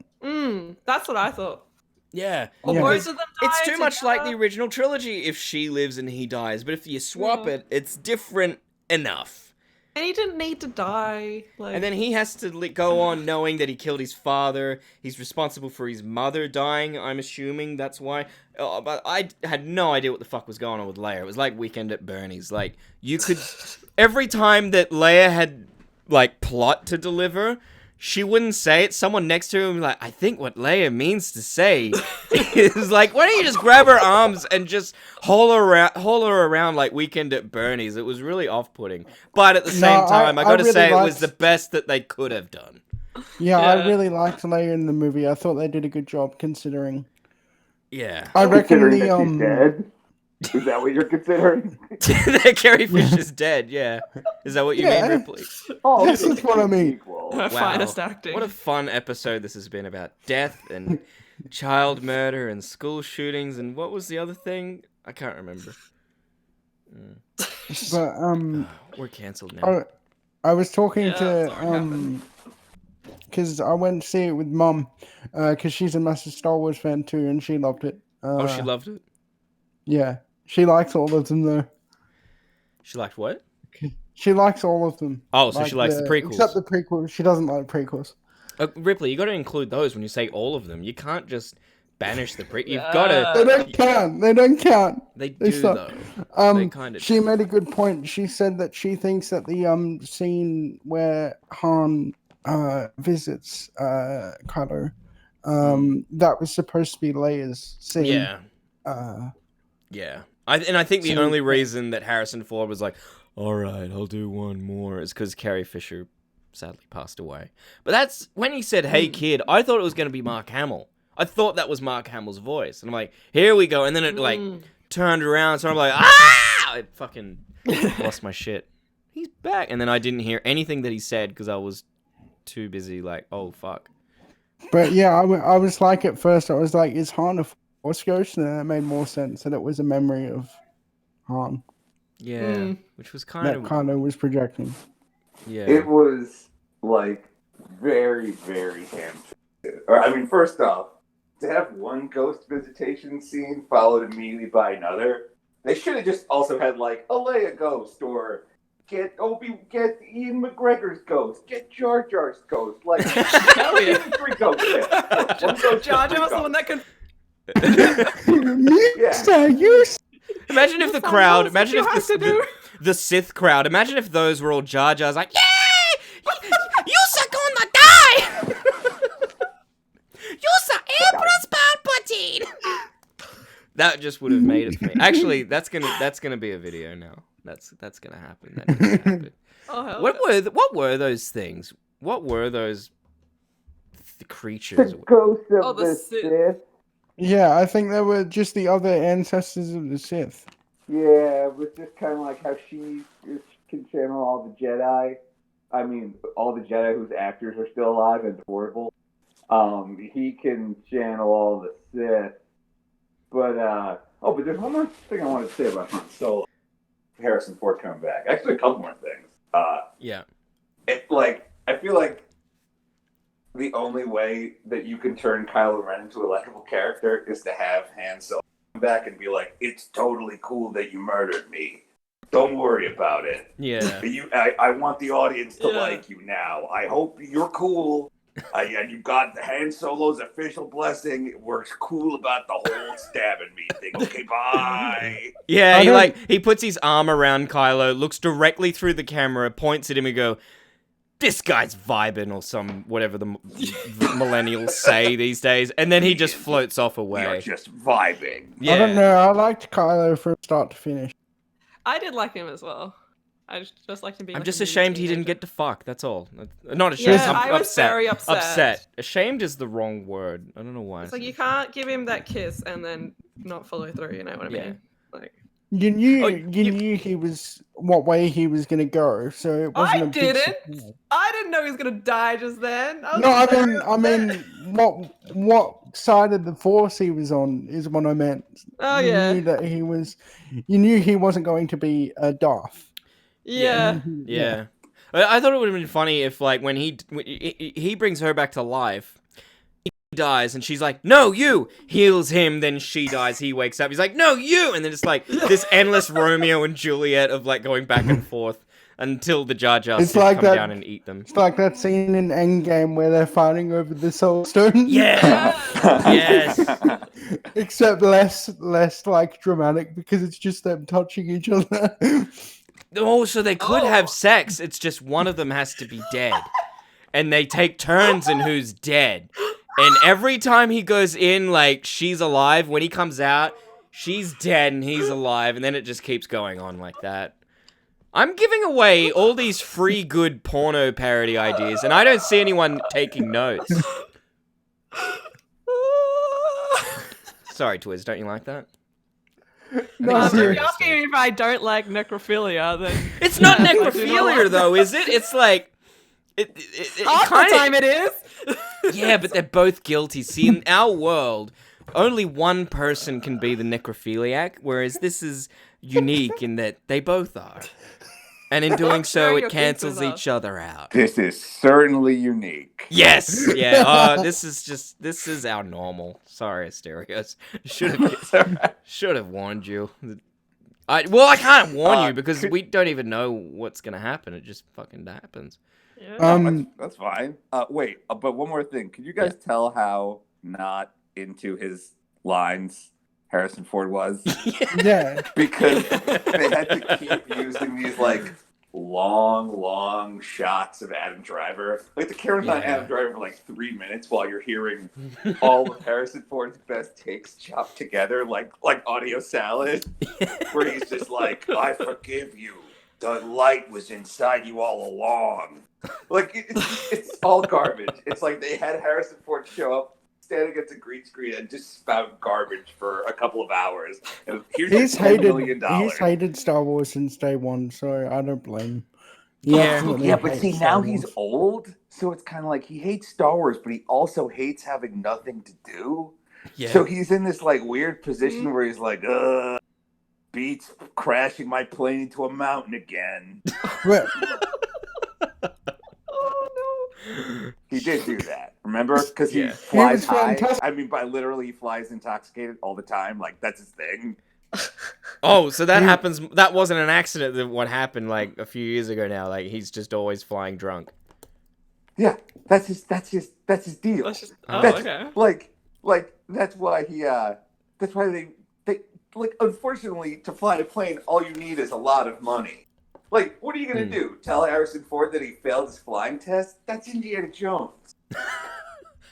G: That's what I thought.
A: Yeah,
G: Or
E: Yeah.
G: both
A: because
G: of them
A: it's
G: die
A: too much like the
G: together.
A: original trilogy if she lives and he dies. But if you swap
G: Yeah.
A: it, it's different enough.
G: And he didn't need to die. Like,
A: And then he has to go on knowing that he killed his father. He's responsible for his mother dying, I'm assuming. That's why. But I had no idea what the fuck was going on with Leia. It was like Weekend at Bernie's. Like, you could... Every time that Leia had, like, plot to deliver, she wouldn't say it. Someone next to him was like, I think what Leia means to say is like, why don't you just grab her arms and just haul her around like Weekend at Bernie's? It was really off-putting. But at the same time, I gotta
E: really
A: say, it was
E: liked-
A: the best that they could have done.
E: Yeah,
G: Yeah.
E: I really liked Leia in the movie. I thought they did a good job considering.
A: Yeah.
E: I reckon
F: Considering
E: the
F: that she's dead? Is that what you're considering?
A: That Carrie Fisher's dead, yeah. Is that what you
E: Yeah.
A: mean, Ripley?
F: Oh,
E: This is what I mean.
G: her finest acting.
A: What a fun episode this has been about death and child murder and school shootings and what was the other thing? I can't remember.
E: But
A: We're cancelled now.
E: I was talking
G: Yeah,
E: to
G: sorry, happened.
E: because I went to see it with Mum, because she's a massive Star Wars fan too, and she loved it.
A: Oh, she loved it?
E: Yeah, she likes all of them though.
A: She liked what?
E: She likes all of them.
A: Oh, so she likes the prequels.
E: Except the prequels. She doesn't like prequels.
A: Ripley, you got to include those when you say all of them. You can't just banish the You've
G: Yeah.
A: got
E: They
A: to.
E: don't count. They don't count.
A: They
E: They
A: do
E: suck.
A: though. They kind of.
E: She made a good point. She said that she thinks that the scene where Han visits Kylo, that was supposed to be Leia's scene.
A: Yeah. Yeah. I think the
E: So-
A: only reason that Harrison Ford was like, all right, I'll do one more, is because Carrie Fisher sadly passed away. But that's when he said, hey, kid, I thought it was going to be Mark Hamill. I thought that was Mark Hamill's voice. And I'm like, here we go. And then it, like, turned around. So I'm like, ah! I fucking lost my shit. He's back. And then I didn't hear anything that he said because I was too busy, like, oh, fuck.
E: But yeah, I was like at first, I was like, is Han a Force ghost? And then it made more sense that it was a memory of Han
A: Yeah. Which was kind
E: that
A: of.
E: Kylo was projecting.
A: Yeah.
F: It was like very, very ham-fisted. Or I mean, first off, to have one ghost visitation scene followed immediately by another, they should have just also had like a Leia ghost or get Ian McGregor's ghost, get Jar Jar's ghost. Like, how many three ghosts? One ghost,
G: Jar
F: three
G: Jar's the one
F: ghosts.
G: that can.
E: Sir, you
A: Imagine if the
G: Someone
A: crowd,
G: else
A: imagine
G: you
A: if
G: have to do.
A: the Sith crowd, imagine if those were all Jar Jars like, yeah, you suck on my die. You suck Emperor's Palpatine. That just would have made it for me. Actually, that's gonna be a video now. That's gonna happen. That needs to happen.
G: Oh, hell
A: What were those things? What were those creatures?
F: The ghost of
G: Oh, the
F: the
G: Sith.
F: Sith.
E: Yeah, I think they were just the other ancestors of the Sith.
F: Yeah, it was just kind of like how she can channel all the Jedi. I mean, all the Jedi whose actors are still alive and horrible. He can channel all the Sith. But, but there's one more thing I wanted to say about Han Solo. Harrison Ford coming back. Actually, a couple more things.
A: Yeah.
F: I feel like the only way that you can turn Kylo Ren into a likable character is to have Han Solo come back and be like, it's totally cool that you murdered me. Don't worry about it.
A: Yeah.
F: I want the audience to
G: Yeah.
F: like you now. I hope you're cool. And you got Han Solo's official blessing. We're cool about the whole stabbing me thing. Okay, bye.
A: Yeah, he puts his arm around Kylo, looks directly through the camera, points at him and go, this guy's vibing or whatever the millennials say these days, and then he just floats off away.
F: You're just vibing.
A: Yeah.
E: I don't know. I liked Kylo from start to finish.
G: I did like him as well. I just liked him being.
A: I'm
G: like
A: just
G: a
A: ashamed he
G: teenager.
A: didn't get to fuck, that's all. Not ashamed,
G: Yeah,
A: I'm
G: I was
A: upset.
G: very upset.
A: Ashamed is the wrong word. I don't know why.
G: It's like you can't give him that kiss and then not follow through. You know what I
A: Yeah.
G: mean? Like
E: You knew,
A: Oh,
E: you knew he was what way he was gonna go, so it wasn't
G: I
E: a big
G: didn't.
E: surprise.
G: I didn't know he was gonna die just then.
E: No, I mean, what side of the Force he was on is what I meant.
G: Oh
E: You
G: yeah,
E: knew that he was. You knew he wasn't going to be a Darth.
G: yeah.
A: Yeah. I thought it would have been funny if, like, when he brings her back to life, he dies, and she's like, no, you! Heals him, then she dies, he wakes up, he's like, no, you! And then it's like this endless Romeo and Juliet of, like, going back and forth until the Jar Jar
E: It's
A: Sith
E: like
A: come
E: that-
A: down and eat them.
E: It's like that scene in Endgame where they're fighting over the Soul Stone.
A: Yeah! Yes!
E: Except less like dramatic because it's just them touching each other.
A: Oh, so they could have sex, it's just one of them has to be dead. And they take turns in who's dead. And every time he goes in, like, she's alive. When he comes out, she's dead and he's alive. And then it just keeps going on like that. I'm giving away all these free good porno parody ideas, and I don't see anyone taking notes. Sorry, Twizz, don't you like that?
E: No,
G: If
E: seriously.
G: you're asking me if I don't like necrophilia, then
A: It's not
G: Yeah, I do not
A: necrophilia,
G: like
A: though, is it? It's like... It
G: half the
A: kinda-
G: time it is.
A: Yeah, but they're both guilty. See, in our world, only one person can be the necrophiliac, whereas this is unique in that they both are. And in doing so,
G: sharing
A: it
G: your things
A: cancels
G: with us.
A: each other out.
F: This is certainly unique.
A: Yes! Yeah, this is our normal. Sorry, Asterios. Should have warned you. I can't warn you because we don't even know what's gonna happen. It just fucking happens.
G: Yeah.
F: That's fine. Wait, but one more thing. Could you guys tell how not into his lines Harrison Ford was?
E: Yeah.
F: Because they had to keep using these, like, long shots of Adam Driver. Like, the camera's on
A: Yeah.
F: Adam Driver for, like, 3 minutes while you're hearing all of Harrison Ford's best takes chopped together like audio salad. Where he's just like, I forgive you. The light was inside you all along. Like, it's all garbage. It's like they had Harrison Ford show up, stand against a green screen, and just spout garbage for a couple of hours. And here's
E: He's
F: $10 million.
E: he's hated Star Wars since day one, so I don't blame him.
A: Yeah.
E: absolutely
F: Yeah, but
E: hates
F: see,
E: Star
F: now
E: Wars.
F: he's old, so it's kind of like he hates Star Wars, but he also hates having nothing to do.
A: Yeah.
F: So he's in this, like, weird position where he's like, beats crashing my plane into a mountain again.
E: But
G: Oh no.
F: He did do that, remember? Because he
A: Yeah.
F: flies
E: He was
F: high.
E: fantastic.
F: I mean, by literally, he flies intoxicated all the time. Like, that's his thing.
A: Oh, so that happens. That wasn't an accident. That what happened like a few years ago now. Like he's just always flying drunk.
F: Yeah, that's his deal.
G: That's just, oh,
F: That's,
G: okay.
F: like that's why he that's why they like, unfortunately, to fly a plane, all you need is a lot of money. Like, what are you gonna do? Tell Harrison Ford that he failed his flying test? That's Indiana Jones.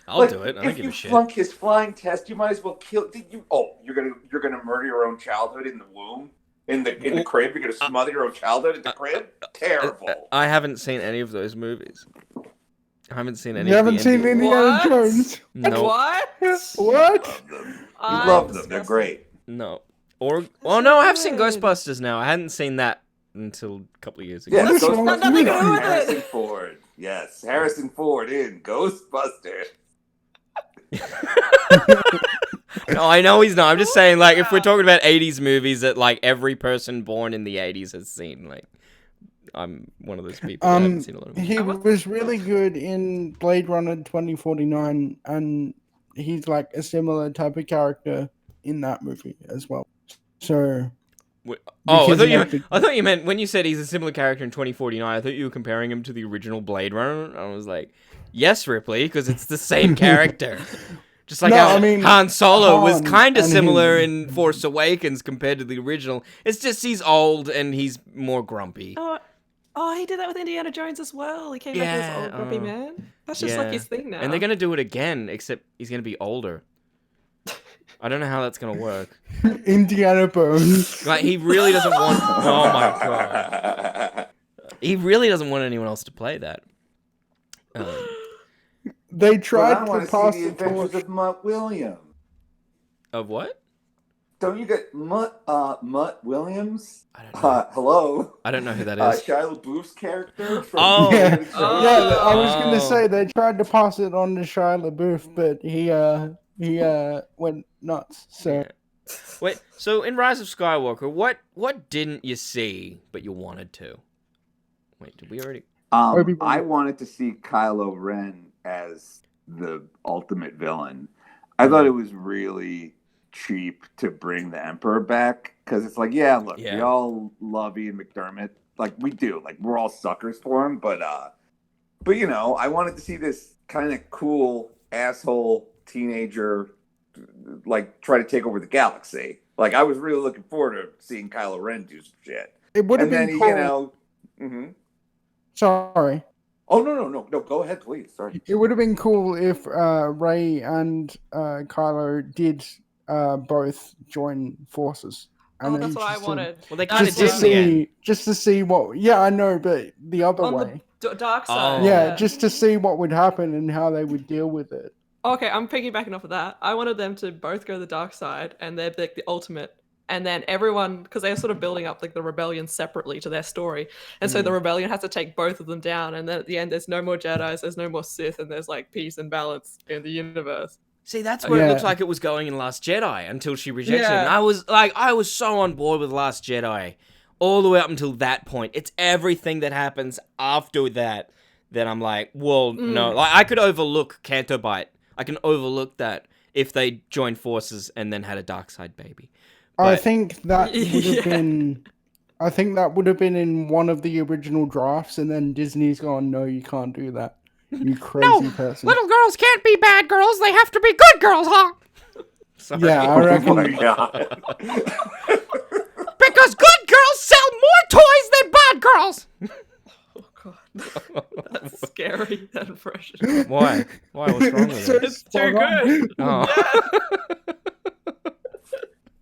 A: I'll do it. I don't
F: if
A: give
F: you
A: a shit.
F: flunk his flying test, you might as well kill. You're gonna murder your own childhood in the womb, in the crib. You're gonna smother your own childhood in the crib. Terrible.
A: I haven't seen any of those movies. I haven't seen any.
E: You
A: of
E: haven't
A: the
E: seen
A: Indiana-
E: Indiana
G: What?
E: Jones?
A: No.
G: What?
E: What?
F: You
G: I'm
F: love them. They're
G: disgusted.
F: great.
A: No. Or well, no, I have seen
G: good.
A: Ghostbusters now. I hadn't seen that until a couple of years ago.
F: Yeah,
E: What is wrong with
G: nothing
E: you?
G: to do with it.
F: Harrison Ford. Yes, Harrison Ford in Ghostbusters.
A: No, I know he's not. I'm just saying, like, if we're talking about 80s movies that, like, every person born in the 80s has seen, like, I'm one of those people that haven't seen a lot of movies.
E: He was really good in Blade Runner 2049, and he's like a similar type of character in that movie as well. So,
A: Oh,
E: because
A: I thought you meant when you said he's a similar character in 2049, I thought you were comparing him to the original Blade Runner. I was like, yes, Ripley, because it's the same character. Just like
E: No,
A: how
E: I mean,
A: Han Solo was
E: Han
A: kind of
E: and
A: similar
E: him.
A: in Force Awakens compared to the original. It's just he's old and he's more grumpy.
G: Oh, he did that with Indiana Jones as well. He came back as
A: Yeah,
G: old grumpy man. That's just like his thing now.
A: And they're going to do it again, except he's going to be older. I don't know how that's going to work.
E: Indiana Bones.
A: Like, he really doesn't want... Oh, my God. He really doesn't want anyone else to play that.
E: They
F: But
E: tried
F: I want
E: to
F: to
E: pass
F: see the
E: the
F: Adventures
E: torch.
F: of Mutt Williams.
A: Of what?
F: Don't you get Mutt Williams?
A: I don't know.
F: Hello.
A: I don't know who that is.
F: Shia LaBeouf's character from
A: Oh.
E: Yeah.
F: Indiana Jones.
E: Yeah, I was gonna
A: Oh.
E: say they tried to pass it on to Shia LaBeouf, but he went nuts. So
A: Wait, so in Rise of Skywalker, what didn't you see but you wanted to? Wait, did we already?
E: Obi-Wan.
F: I wanted to see Kylo Ren as the ultimate villain. I thought it was really cheap to bring the Emperor back because it's like, yeah, look,
A: Yeah.
F: we all love Ian McDermott, like we do, like we're all suckers for him, but you know, I wanted to see this kind of cool asshole teenager like try to take over the galaxy. Like I was really looking forward to seeing Kylo Ren do some shit,
E: it would have
F: and then
E: been
F: he,
E: cool.
F: you know. Mm-hmm.
E: Sorry.
F: Oh no! Go ahead, please. Sorry.
E: It would have been cool if Rey and Kylo did both join forces.
G: Oh,
E: And
G: that's
E: then
G: what I
E: just to-
G: wanted.
A: Well, they kind of
G: That's
A: did
G: what
A: in the end.
E: just to see what. Yeah, I know, but the other
G: On
E: way.
G: the dark side.
A: Oh.
E: Yeah, just to see what would happen and how they would deal with it.
G: Okay, I'm piggybacking off of that. I wanted them to both go the dark side, and they're like the ultimate. And then everyone, because they're sort of building up like the rebellion separately to their story, and so the rebellion has to take both of them down. And then at the end, there's no more Jedi's, there's no more Sith, and there's like peace and balance in the universe.
A: See, that's where it
E: Yeah.
A: looked like it was going in Last Jedi until she rejected it.
G: Yeah.
A: And I was so on board with Last Jedi all the way up until that point. It's everything that happens after that I'm like, well, no. Like, I could overlook Canto Bite. I can overlook that if they joined forces and then had a dark side baby.
E: I
A: But-
E: think that would have
G: Yeah.
E: been. I think that would have been in one of the original drafts, and then Disney's gone, "No, you can't do that. You crazy person."
A: Little girls can't be bad girls. They have to be good girls, huh? Sorry.
E: Yeah, I
F: Oh
E: reckon.
F: my god.
A: Because good girls sell more toys than bad girls.
G: Oh god, that's scary. That impression.
A: Why? Why? What's wrong with it?
G: It's
E: spot
G: too
E: on.
G: good.
A: Oh.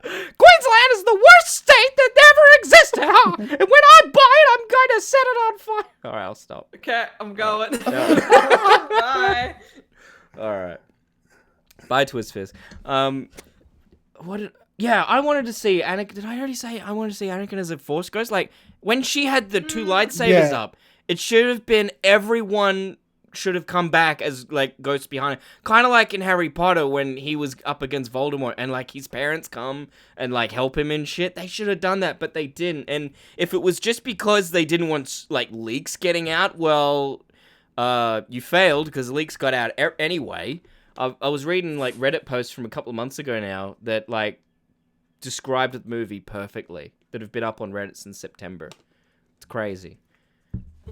A: Queensland is the worst state that never existed, huh? And when I buy it, I'm going to set it on fire. All right, I'll stop.
G: Okay, I'm going.
A: Yeah.
G: Bye.
A: All right. Bye, TwizzFizz. Yeah, I wanted to see Anakin. Did I already say I wanted to see Anakin as a Force ghost? Like, when she had the two lightsabers
E: Yeah.
A: up, it should have been everyone should have come back as, like, ghosts behind it. Kind of like in Harry Potter when he was up against Voldemort and, like, his parents come and, like, help him and shit. They should have done that, but they didn't. And if it was just because they didn't want, like, leaks getting out, well, you failed because leaks got out anyway. I was reading, like, Reddit posts from a couple of months ago now that, like, described the movie perfectly that have been up on Reddit since September. It's crazy.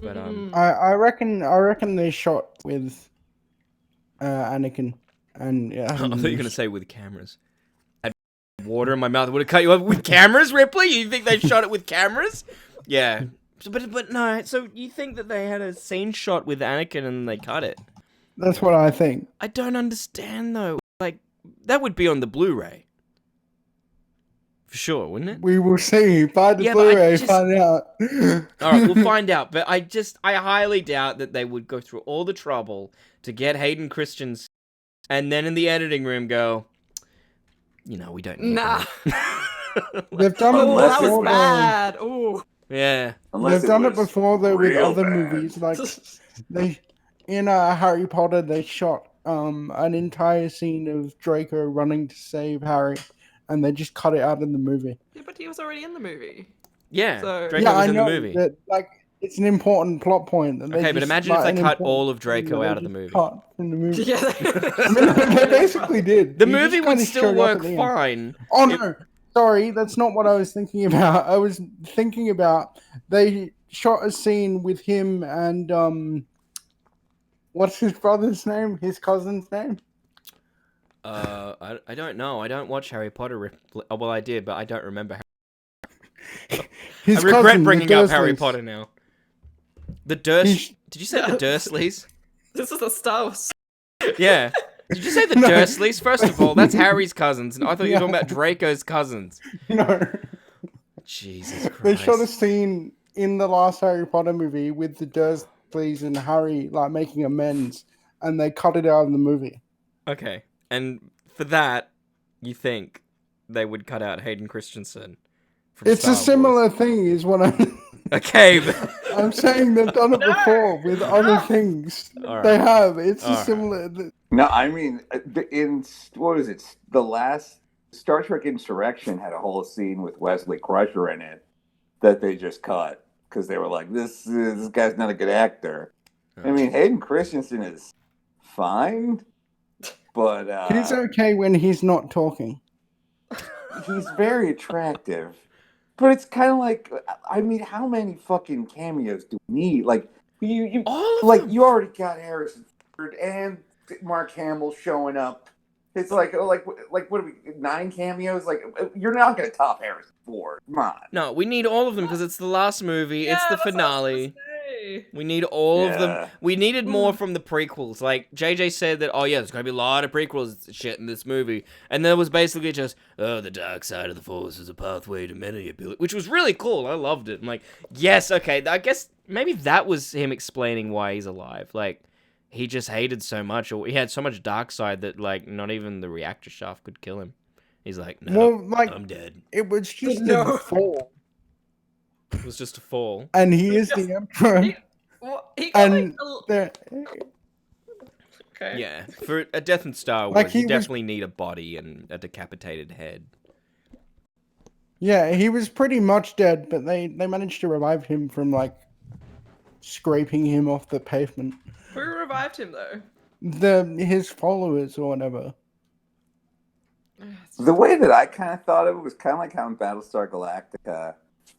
A: But
E: I reckon they shot with Anakin, and yeah.
A: I thought you were gonna say with cameras. water in my mouth. Would have cut you off with cameras, Ripley? You think they shot it with cameras? Yeah. But no, so you think that they had a scene shot with Anakin and they cut it?
E: That's what I think.
A: I don't understand, though. Like, that would be on the Blu-ray. For sure, wouldn't it?
E: We will see. Buy the
A: Yeah, but I
E: Blu-ray,
A: just-
E: find out.
A: Alright, we'll find out. But I highly doubt that they would go through all the trouble to get Hayden Christensen and then in the editing room go, you know, we don't need
G: Nah.
A: that.
E: They've done it
G: Oh,
E: before.
G: that was
E: though.
G: bad. Ooh.
A: Yeah.
F: Unless
E: They've done it
F: was
E: before though with
F: real
E: other
F: bad.
E: movies. Like they in Harry Potter, they shot an entire scene of Draco running to save Harry, and they just cut it out in the movie.
G: Yeah, but he was already in the movie.
A: Yeah.
G: So-
A: Draco
E: yeah,
A: was
E: I
A: in
E: know
A: the movie.
E: that. Like it's an important plot point. That they
A: Okay, but
E: just,
A: imagine if
E: like,
A: they
E: an
A: cut
E: important
A: all of
E: thing
A: Draco
E: that
A: out
E: they
A: of the
E: just
A: movie.
E: Cut in the movie.
G: Yeah.
E: I mean, they basically did.
A: The
E: He just
A: movie would
E: kinda
A: still
E: showed up
A: work
E: at the end.
A: fine.
E: Oh no, sorry, that's not what I was thinking about. I was thinking about they shot a scene with him and what's his brother's name? His cousin's name?
A: I don't know. I don't watch Harry Potter. Well, I did, but I don't remember.
E: His
A: I regret
E: cousin, the
A: bringing up Harry
E: Dursleys.
A: Potter now. The Durst.
E: He's-
A: Did you say the Dursleys?
G: This is a Star Wars.
A: Yeah. Did you say the
E: No.
A: Dursleys? First of all, that's Harry's cousins, and I thought you were talking
E: Yeah.
A: about Draco's cousins.
E: No,
A: Jesus
E: they
A: Christ.
E: shot a scene in the last Harry Potter movie with the Dursleys and Harry like making amends, and they cut it out in the movie.
A: Okay, and for that, you think they would cut out Hayden Christensen? From
E: It's
A: Star
E: a
A: Wars.
E: similar thing, is what I'm.
A: Okay. But...
E: I'm saying they've done it before with other things.
A: All
E: They
A: right.
E: have. It's
A: All
E: a
A: right.
E: similar.
F: No, I mean, in what is it? The last Star Trek Insurrection had a whole scene with Wesley Crusher in it that they just cut because they were like, "This guy's not a good actor." I mean, Hayden Christensen is fine, but
E: He's okay when he's not talking.
F: he's very attractive. But it's kind of like, I mean, how many fucking cameos do we need? Like you
A: All of
F: like
A: them.
F: you already got Harrison Ford and Mark Hamill showing up. It's like what are we 9 cameos? Like you're not gonna top Harrison Ford. Come on.
A: No, we need all of them because it's the last movie. It's the
G: Yeah, that's what I was
A: finale.
G: gonna say.
A: We need all of them.
F: Yeah.
A: We needed more from the prequels. Like, JJ said that, oh yeah, there's going to be a lot of prequels and shit in this movie. And there was basically just, oh, the dark side of the Force is a pathway to many ability, which was really cool. I loved it. I'm like, yes, okay, I guess maybe that was him explaining why he's alive. Like, he just hated so much, or he had so much dark side that, like, not even the reactor shaft could kill him. He's like, no,
E: Well, like
A: I'm dead.
E: it was just
G: No.
E: a fall,
A: It was just a fall.
E: and he is the emperor.
G: He- Well, he got
E: And the,
G: okay.
A: Yeah, for a death in Star Wars,
E: Like, he
A: you
E: was-
A: definitely need a body and a decapitated head.
E: yeah, he was pretty much dead, but they managed to revive him from like scraping him off the pavement.
G: Who revived him though?
E: His followers or whatever.
F: The way that I kind of thought of it was kind of like how in Battlestar Galactica,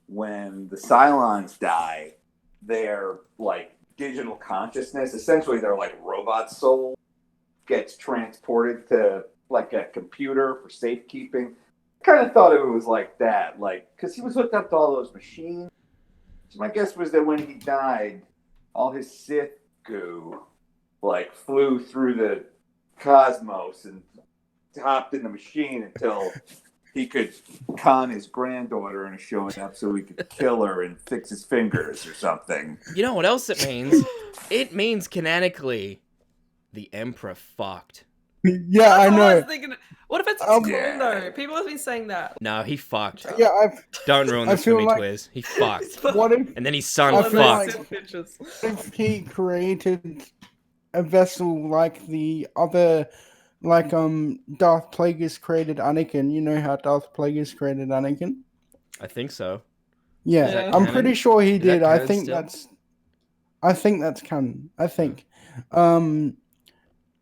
F: when the Cylons die, their like digital consciousness, essentially their like robot soul, gets transported to like a computer for safekeeping. Kind of thought it was like that, like because he was hooked up to all those machines. So my guess was that when he died, all his Sith goo like flew through the cosmos and hopped in the machine until he could con his granddaughter into showing up so he could kill her and fix his fingers or something.
A: You know what else it means? It means canonically, the Emperor fucked.
E: Yeah,
G: That's
E: I
G: what I
E: know.
G: was thinking. What if it's a clone
F: Yeah.
G: though? People have been saying that.
A: No, he fucked.
E: Yeah,
A: Don't ruin
E: I
A: this for
E: feel
A: me,
E: like-
A: Twiz. He fucked.
E: what if
A: And then his son
E: I feel
A: fucked.
E: like- if he created a vessel like the other, like Darth Plagueis created Anakin? You know how Darth Plagueis created Anakin?
A: I think so.
E: Yeah,
G: Is that
E: I'm
A: canon?
E: pretty sure he
A: Is that
E: did. I
A: canon
E: think
A: still?
E: that's canon. I think.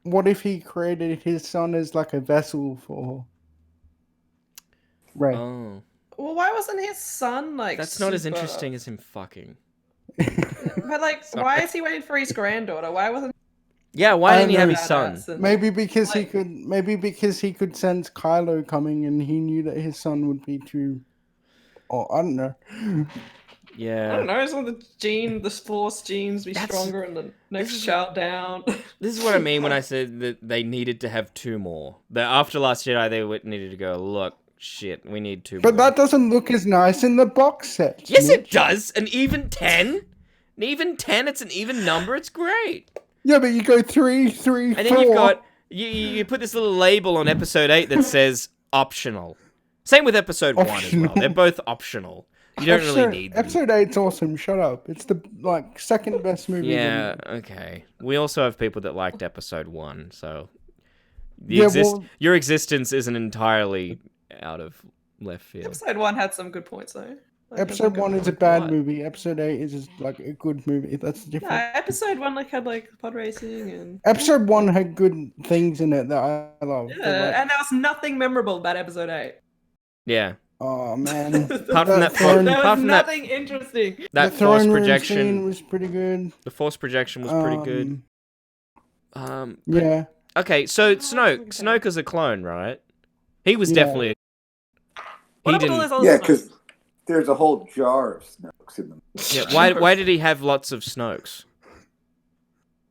E: What if he created his son as like a vessel for Rey?
A: Oh.
G: Well, why wasn't his son like?
A: That's not as
G: super-
A: interesting as him fucking.
G: But like,
A: Sorry.
G: why is he waiting for his granddaughter? Why wasn't
A: Yeah, why
E: I
A: didn't he have
E: know.
A: his son?
G: Badass and-
E: Maybe because
G: Like-
E: he could sense Kylo coming, and he knew that his son would be too. Oh, I don't know.
G: I
A: Yeah.
G: don't know, some of the Force genes be
A: That's-
G: stronger in the next
A: is-
G: child down.
A: This is what I mean when I said that they needed to have 2 more. That after Last Jedi, they needed to go, look, shit, we need 2
E: But
A: more.
E: that doesn't look as nice in the box set.
A: Yes, it
E: Mitch.
A: does. An even 10? An even 10, it's an even number, it's great.
E: Yeah, but you go 3, 3, 4.
A: And then you've got, you put this little label on episode 8 that says optional. Same with episode 1 as well.
E: Optional.
A: They're both optional. You don't really need them.
E: Episode 8's awesome. Shut up. It's the second best movie.
A: Yeah, okay. We also have people that liked episode 1, so
E: Yeah, well-
A: your existence isn't entirely out of left field.
G: Episode 1 had some good points though. Like,
E: Episode
G: had
E: 1
G: good
E: is a
G: plot.
E: bad movie. Episode 8 is just, like a good movie. That's different.
G: Yeah, episode 1 like had like pod racing and
E: Episode 1 had good things in it that I love. but,
G: yeah,
E: like,
G: and there was nothing memorable about episode 8.
A: Yeah.
E: oh man,
A: Apart from that,
E: throne-
G: There
A: apart
G: was
A: from that,
G: nothing interesting.
A: that
E: the
A: force
E: throne room
A: projection,
E: scene was pretty good.
A: the force projection was pretty good. But-
E: Yeah,
A: okay, so Snoke is a clone, right? He was
E: Yeah.
A: definitely.
G: What
A: He
G: about all
A: didn't.
G: those other
F: Yeah,
G: Snokes?
F: because there's a whole jar of Snokes in them.
A: Yeah, why did he have lots of Snokes?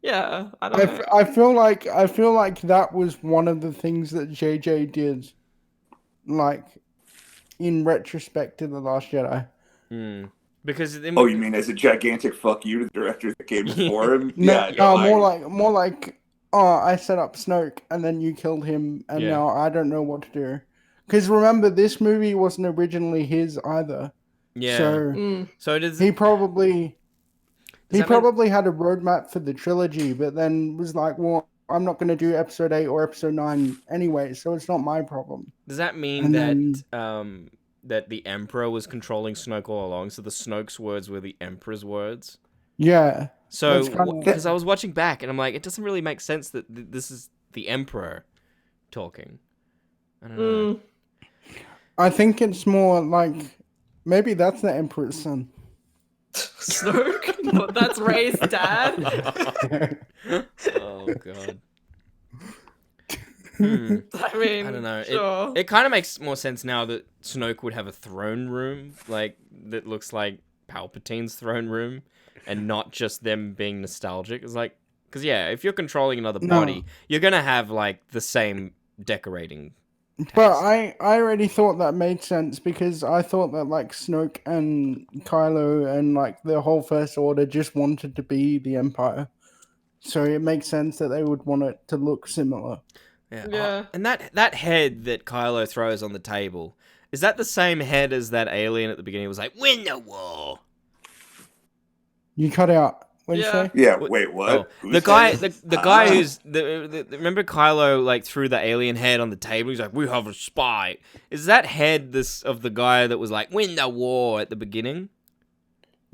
G: Yeah, I don't know.
E: I feel like that was one of the things that JJ did, like in retrospect to the Last Jedi.
A: Hmm. Because
F: Oh, you mean as a gigantic fuck you to the directors that came before him?
E: No,
F: Yeah,
E: more like, oh, I set up Snoke and then you killed him, and
A: Yeah.
E: now I don't know what to do. Because remember, this movie wasn't originally his either.
A: yeah.
E: So
A: So does
E: he probably
A: Does that mean-
E: had a roadmap for the trilogy, but then was like, well, I'm not going to do episode 8 or episode 9 anyway, so it's not my problem.
A: does that mean
E: And
A: that
E: then-
A: that the Emperor was controlling Snoke all along? So the Snoke's words were the Emperor's words.
E: Yeah.
A: So
E: That's kinda-
A: because I was watching back and I'm like, it doesn't really make sense that this is the Emperor talking. I don't know.
G: Mm.
E: I think it's more like maybe that's the Emperor's son.
G: Snoke? But that's Ray's dad?
A: Oh god. Hmm.
G: I mean,
A: I don't know.
G: Sure.
A: It kind of makes more sense now that Snoke would have a throne room, like that looks like Palpatine's throne room, and not just them being nostalgic. It's like, because yeah, if you're controlling another
E: No.
A: body, you're gonna have like the same decorating.
E: But
A: taste.
E: I already thought that made sense because I thought that like Snoke and Kylo and like the whole First Order just wanted to be the Empire. So it makes sense that they would want it to look similar.
A: Yeah.
G: Yeah.
A: And that head that Kylo throws on the table, is that the same head as that alien at the beginning? It was like, win the war.
E: You cut out. What'd
G: Yeah.
E: you say?
F: Yeah, wait, what?
A: Oh, the guy, the guy who's remember Kylo like threw the alien head on the table. He's like, "We have a spy." Is that head this of the guy that was like, "Win the war" at the beginning?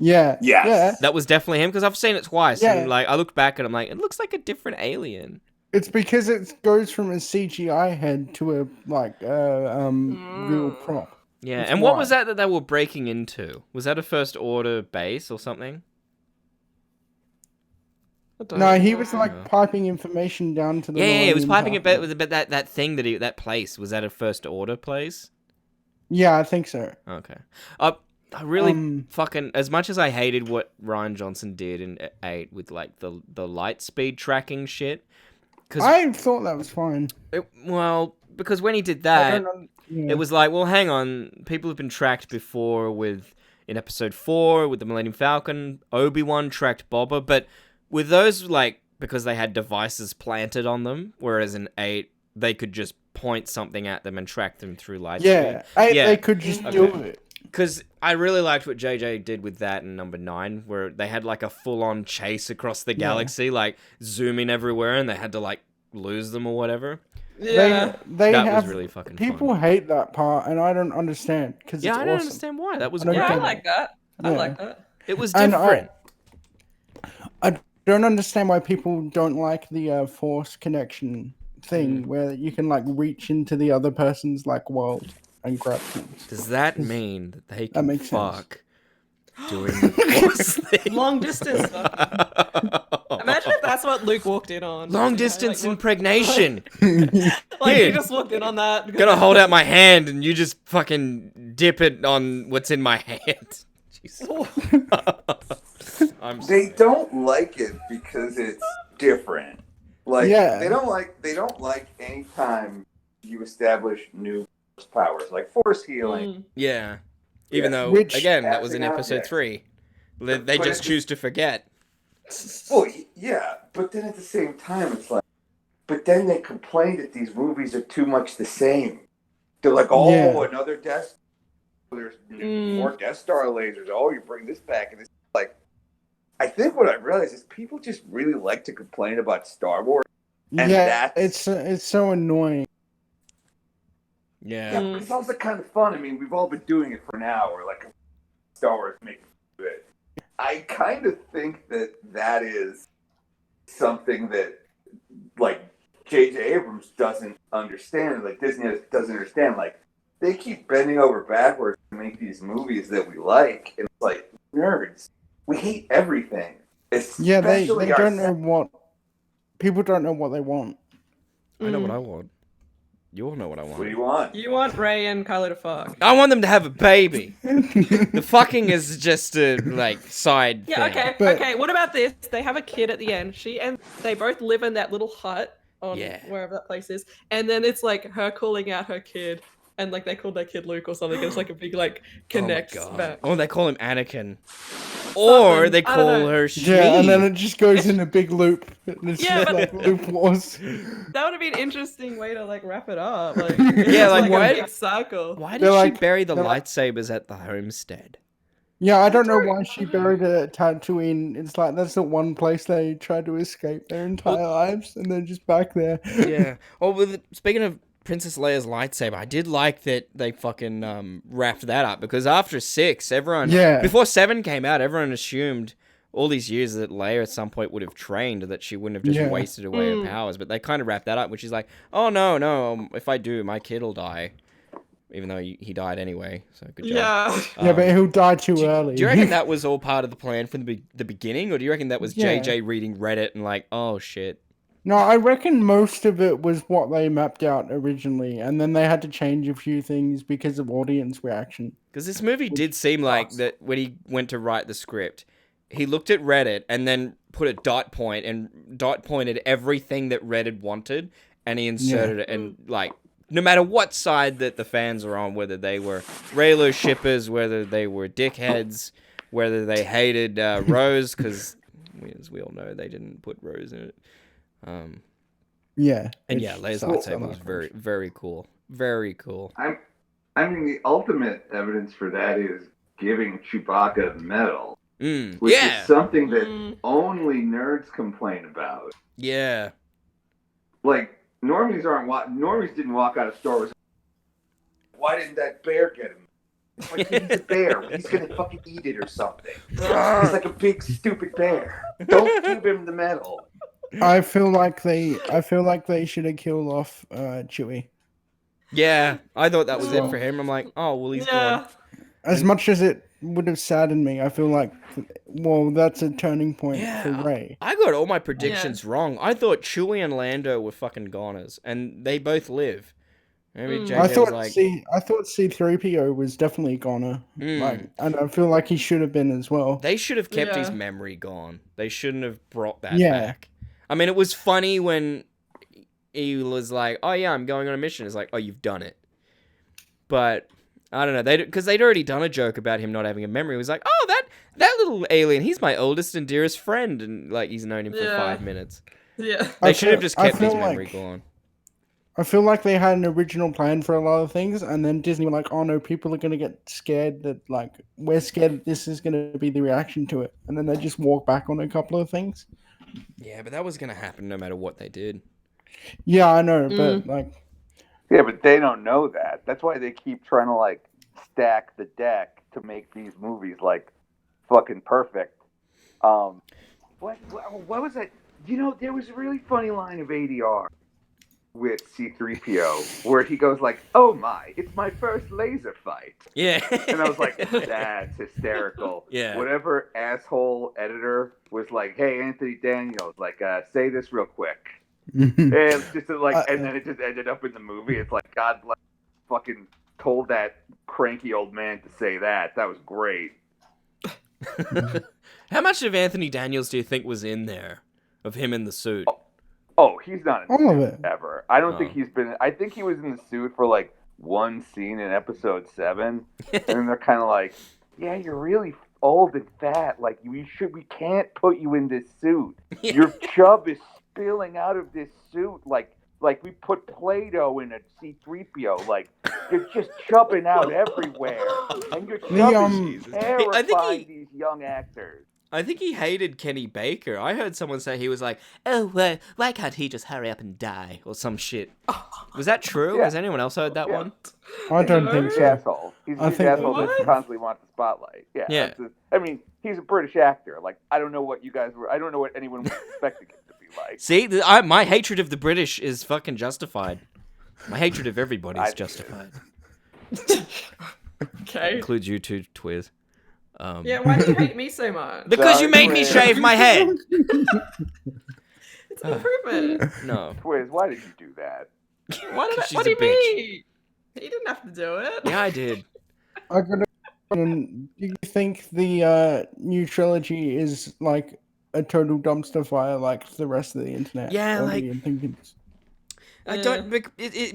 E: Yeah.
F: Yes.
E: Yeah.
A: That was definitely him because I've seen it twice.
E: Yeah.
A: And like, I looked back and I'm like, it looks like a different alien.
E: It's because it goes from a CGI head to a like real prop.
A: Yeah.
E: That's
A: and what
E: why.
A: was that they were breaking into? Was that a First Order base or something?
G: I don't
E: No,
G: know.
E: he was like piping information down to the.
A: Yeah, it was
E: Millennium
A: piping it
E: Falcon.
A: back with that thing that place. Was that a First Order place?
E: Yeah, I think so.
A: Okay. I really
E: Um,
A: fucking, as much as I hated what Ryan Johnson did in 8 with like the light speed tracking shit, because
E: I thought that was fine.
A: because when he did
E: I
A: that,
E: don't know.
A: it was like, well, hang on, people have been tracked before in episode 4 with the Millennium Falcon. Obi-Wan tracked Boba, but with those, like, because they had devices planted on them, whereas in 8 they could just point something at them and track them through light
E: Yeah,
A: speed.
E: they could just do
A: Okay.
E: it.
A: Because I really liked what JJ did with that in number 9, where they had like a full-on chase across the galaxy, like zooming everywhere, and they had to like lose them or whatever.
G: Yeah.
E: They
A: That
E: have
A: was really fucking
E: people
A: fun.
E: hate that part, and I don't understand because
A: Yeah,
E: it's
A: I don't
E: awesome.
A: understand why. That was
E: I don't
A: great.
G: Yeah, I
E: get it.
G: like that. I
E: Yeah.
G: like that.
A: It was
E: And
A: different.
E: I don't understand why people don't like the force connection thing, where you can like reach into the other person's like world and grab things.
A: Does that mean that they can
E: makes sense.
A: fuck doing the force thing?
G: Long distance. Imagine if that's what that Luke walked in on.
A: Long distance
G: Like,
A: impregnation.
G: like
A: Here.
G: he just walked in on that.
A: Gonna hold out my hand and you just fucking dip it on what's in my hand. Jesus.
F: They don't like it because it's different. Like
E: Yeah.
F: they don't like any time you establish new powers, like force healing.
A: Yeah. Even though,
E: Which-
A: again, that was in
F: Passing out,
A: episode
F: yeah.
A: 3. They
F: But
A: just
F: it-
A: choose to forget.
F: Well, yeah, but then at the same time, it's like, but then they complain that these movies are too much the same. They're like, oh,
E: Yeah.
F: another Death. There's more Death Star lasers. Oh, you bring this back, and it's like, I think what I realized is people just really like to complain about Star Wars. And
E: Yeah,
F: that's-
E: it's so annoying.
A: Yeah.
F: Yeah, but it's also kind of fun. I mean, we've all been doing it for an hour, like Star Wars making it. I kind of think that is something that, like, J.J. Abrams doesn't understand, like Disney doesn't understand. Like, they keep bending over backwards to make these movies that we like, and it's like, nerds, we hate everything.
E: Yeah, they
F: Especially
E: don't know
F: our-
E: what people don't know what they want.
A: I know what I want. You all know what I want.
F: What do you want?
G: You want Ray and Kylo to fuck.
A: I want them to have a baby. The fucking is just a, like, side
G: Yeah,
A: thing.
G: okay,
E: But-
G: okay. What about this? They have a kid at the end. They both live in that little hut on
A: Yeah.
G: wherever that place is. And then it's like her calling out her kid. And like they called their kid Luke or something. And it's like a big like connect
A: Oh my
G: back.
A: God. Oh, they call him Anakin. Or they
G: I don't
A: call
G: know.
A: her she.
E: Yeah, and then it just goes in a big loop. And it's
G: Yeah,
E: just
G: but-
E: like loop wars.
G: That would have been an interesting way to like wrap it up. Like,
A: Yeah, like,
G: a
A: why-
G: big cycle.
A: Why
E: They're
A: did she
E: like-
A: bury the
E: they're like-
A: lightsabers at the homestead?
E: Yeah, I don't know why she buried it at Tatooine. It's like that's the one place they tried to escape their entire lives, and they're just back there.
A: Yeah. Oh, speaking of Princess Leia's lightsaber, I did like that they fucking wrapped that up, because after 6, everyone...
E: Yeah.
A: Before 7 came out, everyone assumed all these years that Leia at some point would have trained, that she wouldn't have just
E: Yeah.
A: wasted away her powers, but they kind of wrapped that up, which is like, oh, no, if I do, my kid will die. Even though he died anyway, so good job.
G: Yeah.
E: Yeah, but he'll die too early.
A: Do you reckon that was all part of the plan from the beginning, or do you reckon that was
E: Yeah.
A: JJ reading Reddit and like, oh shit?
E: No, I reckon most of it was what they mapped out originally, and then they had to change a few things because of audience reaction.
A: Because this movie did seem like that when he went to write the script, he looked at Reddit and then put a dot point and dot pointed everything that Reddit wanted, and he inserted it, and like, no matter what side that the fans were on, whether they were Raylo shippers, whether they were dickheads, whether they hated Rose, because as we all know, they didn't put Rose in it.
E: Yeah.
A: And
E: which
A: yeah, Leia's
E: sucks
A: lightsaber
E: so
A: was
E: much.
A: very, very cool. Very cool.
F: I mean, the ultimate evidence for that is giving Chewbacca the medal, which
A: Yeah.
F: is something that only nerds complain about.
A: Yeah.
F: Like, normies didn't walk out of Star Wars. Why didn't that bear get him? It's like, he's a bear. He's gonna fucking eat it or something. He's like a big stupid bear. Don't give him the medal.
E: I feel like they should have killed off Chewie.
A: Yeah. I thought that was it for him. I'm like, oh, well, he's gone.
E: As much as it would have saddened me, I feel like, well, that's a turning point for Rey.
A: I got all my predictions wrong. I thought Chewie and Lando were fucking goners, and they both live. Maybe JJ
E: I thought
A: was like,
E: I thought C-3PO was definitely goner.
A: Mm.
E: Like, and I feel like he should have been as well.
A: they should have kept his
G: Yeah.
A: memory gone. They shouldn't have brought that
E: Yeah.
A: back. I mean, it was funny when he was like, oh yeah, I'm going on a mission. It's like, oh, you've done it. But I don't know, because they'd already done a joke about him not having a memory. It was like, oh, that little alien, he's my oldest and dearest friend, and like he's known him for
G: Yeah.
A: 5 minutes.
G: Yeah.
A: They
E: I
A: should have
E: feel-
A: just
E: I
A: kept his
E: feel
A: memory
E: like-
A: gone.
E: I feel like they had an original plan for a lot of things, and then Disney were like, "Oh no, people are gonna get scared that like we're scared that this is gonna be the reaction to it," and then they just walk back on a couple of things.
A: Yeah, but that was gonna happen no matter what they did.
E: Yeah, I know, but like,
F: Yeah, but they don't know that. That's why they keep trying to like stack the deck to make these movies like fucking perfect. What was that? You know, there was a really funny line of ADR with C-3PO where he goes like, "Oh my, it's my first laser fight."
A: Yeah.
F: And I was like, that's hysterical.
A: Yeah.
F: Whatever asshole editor was like, "Hey, Anthony Daniels, like, say this real quick." And it's just like, and then it just ended up in the movie. It's like, God bless, fucking told that cranky old man to say that. That was great.
A: How much of Anthony Daniels do you think was in there? Of him in the suit?
F: Oh, he's not in
E: All of
F: the
E: it.
F: suit ever. I don't think he's been. I think he was in the suit for like one scene in episode 7, and then they're kind of like, "Yeah, you're really old and fat. Like we can't put you in this suit. Your chub is spilling out of this suit. Like we put Play-Doh in a C-3PO. Like you're just chubbing out everywhere, and you're chubbing terrifying these young actors."
A: I think he hated Kenny Baker. I heard someone say he was like, "Oh, why can't he just hurry up and die?" or some shit. Was that true?
F: Yeah.
A: Has anyone else heard that one?
E: I don't think
F: He's
E: so.
F: an asshole. He's an asshole that
G: What?
F: constantly wants the spotlight. Yeah. I mean, he's a British actor. Like, I don't know what I don't know what anyone was expecting him to be like.
A: See, my hatred of the British is fucking justified. My hatred of everybody is justified.
G: Okay.
A: Includes you too, Twizz.
G: Yeah, why do you hate me so much?
A: Because you made me
F: Twizz.
A: shave my head.
G: It's an improvement.
A: No.
F: Twizz, why did you do that?
A: She's
G: What do
A: a
G: you
A: bitch.
G: mean? He didn't have to do it.
A: Yeah, I did.
E: I got a question. Do you think the new trilogy is like a total dumpster fire like the rest of the internet?
A: Yeah,
E: Or do
A: like-
E: you think it's...
A: I don't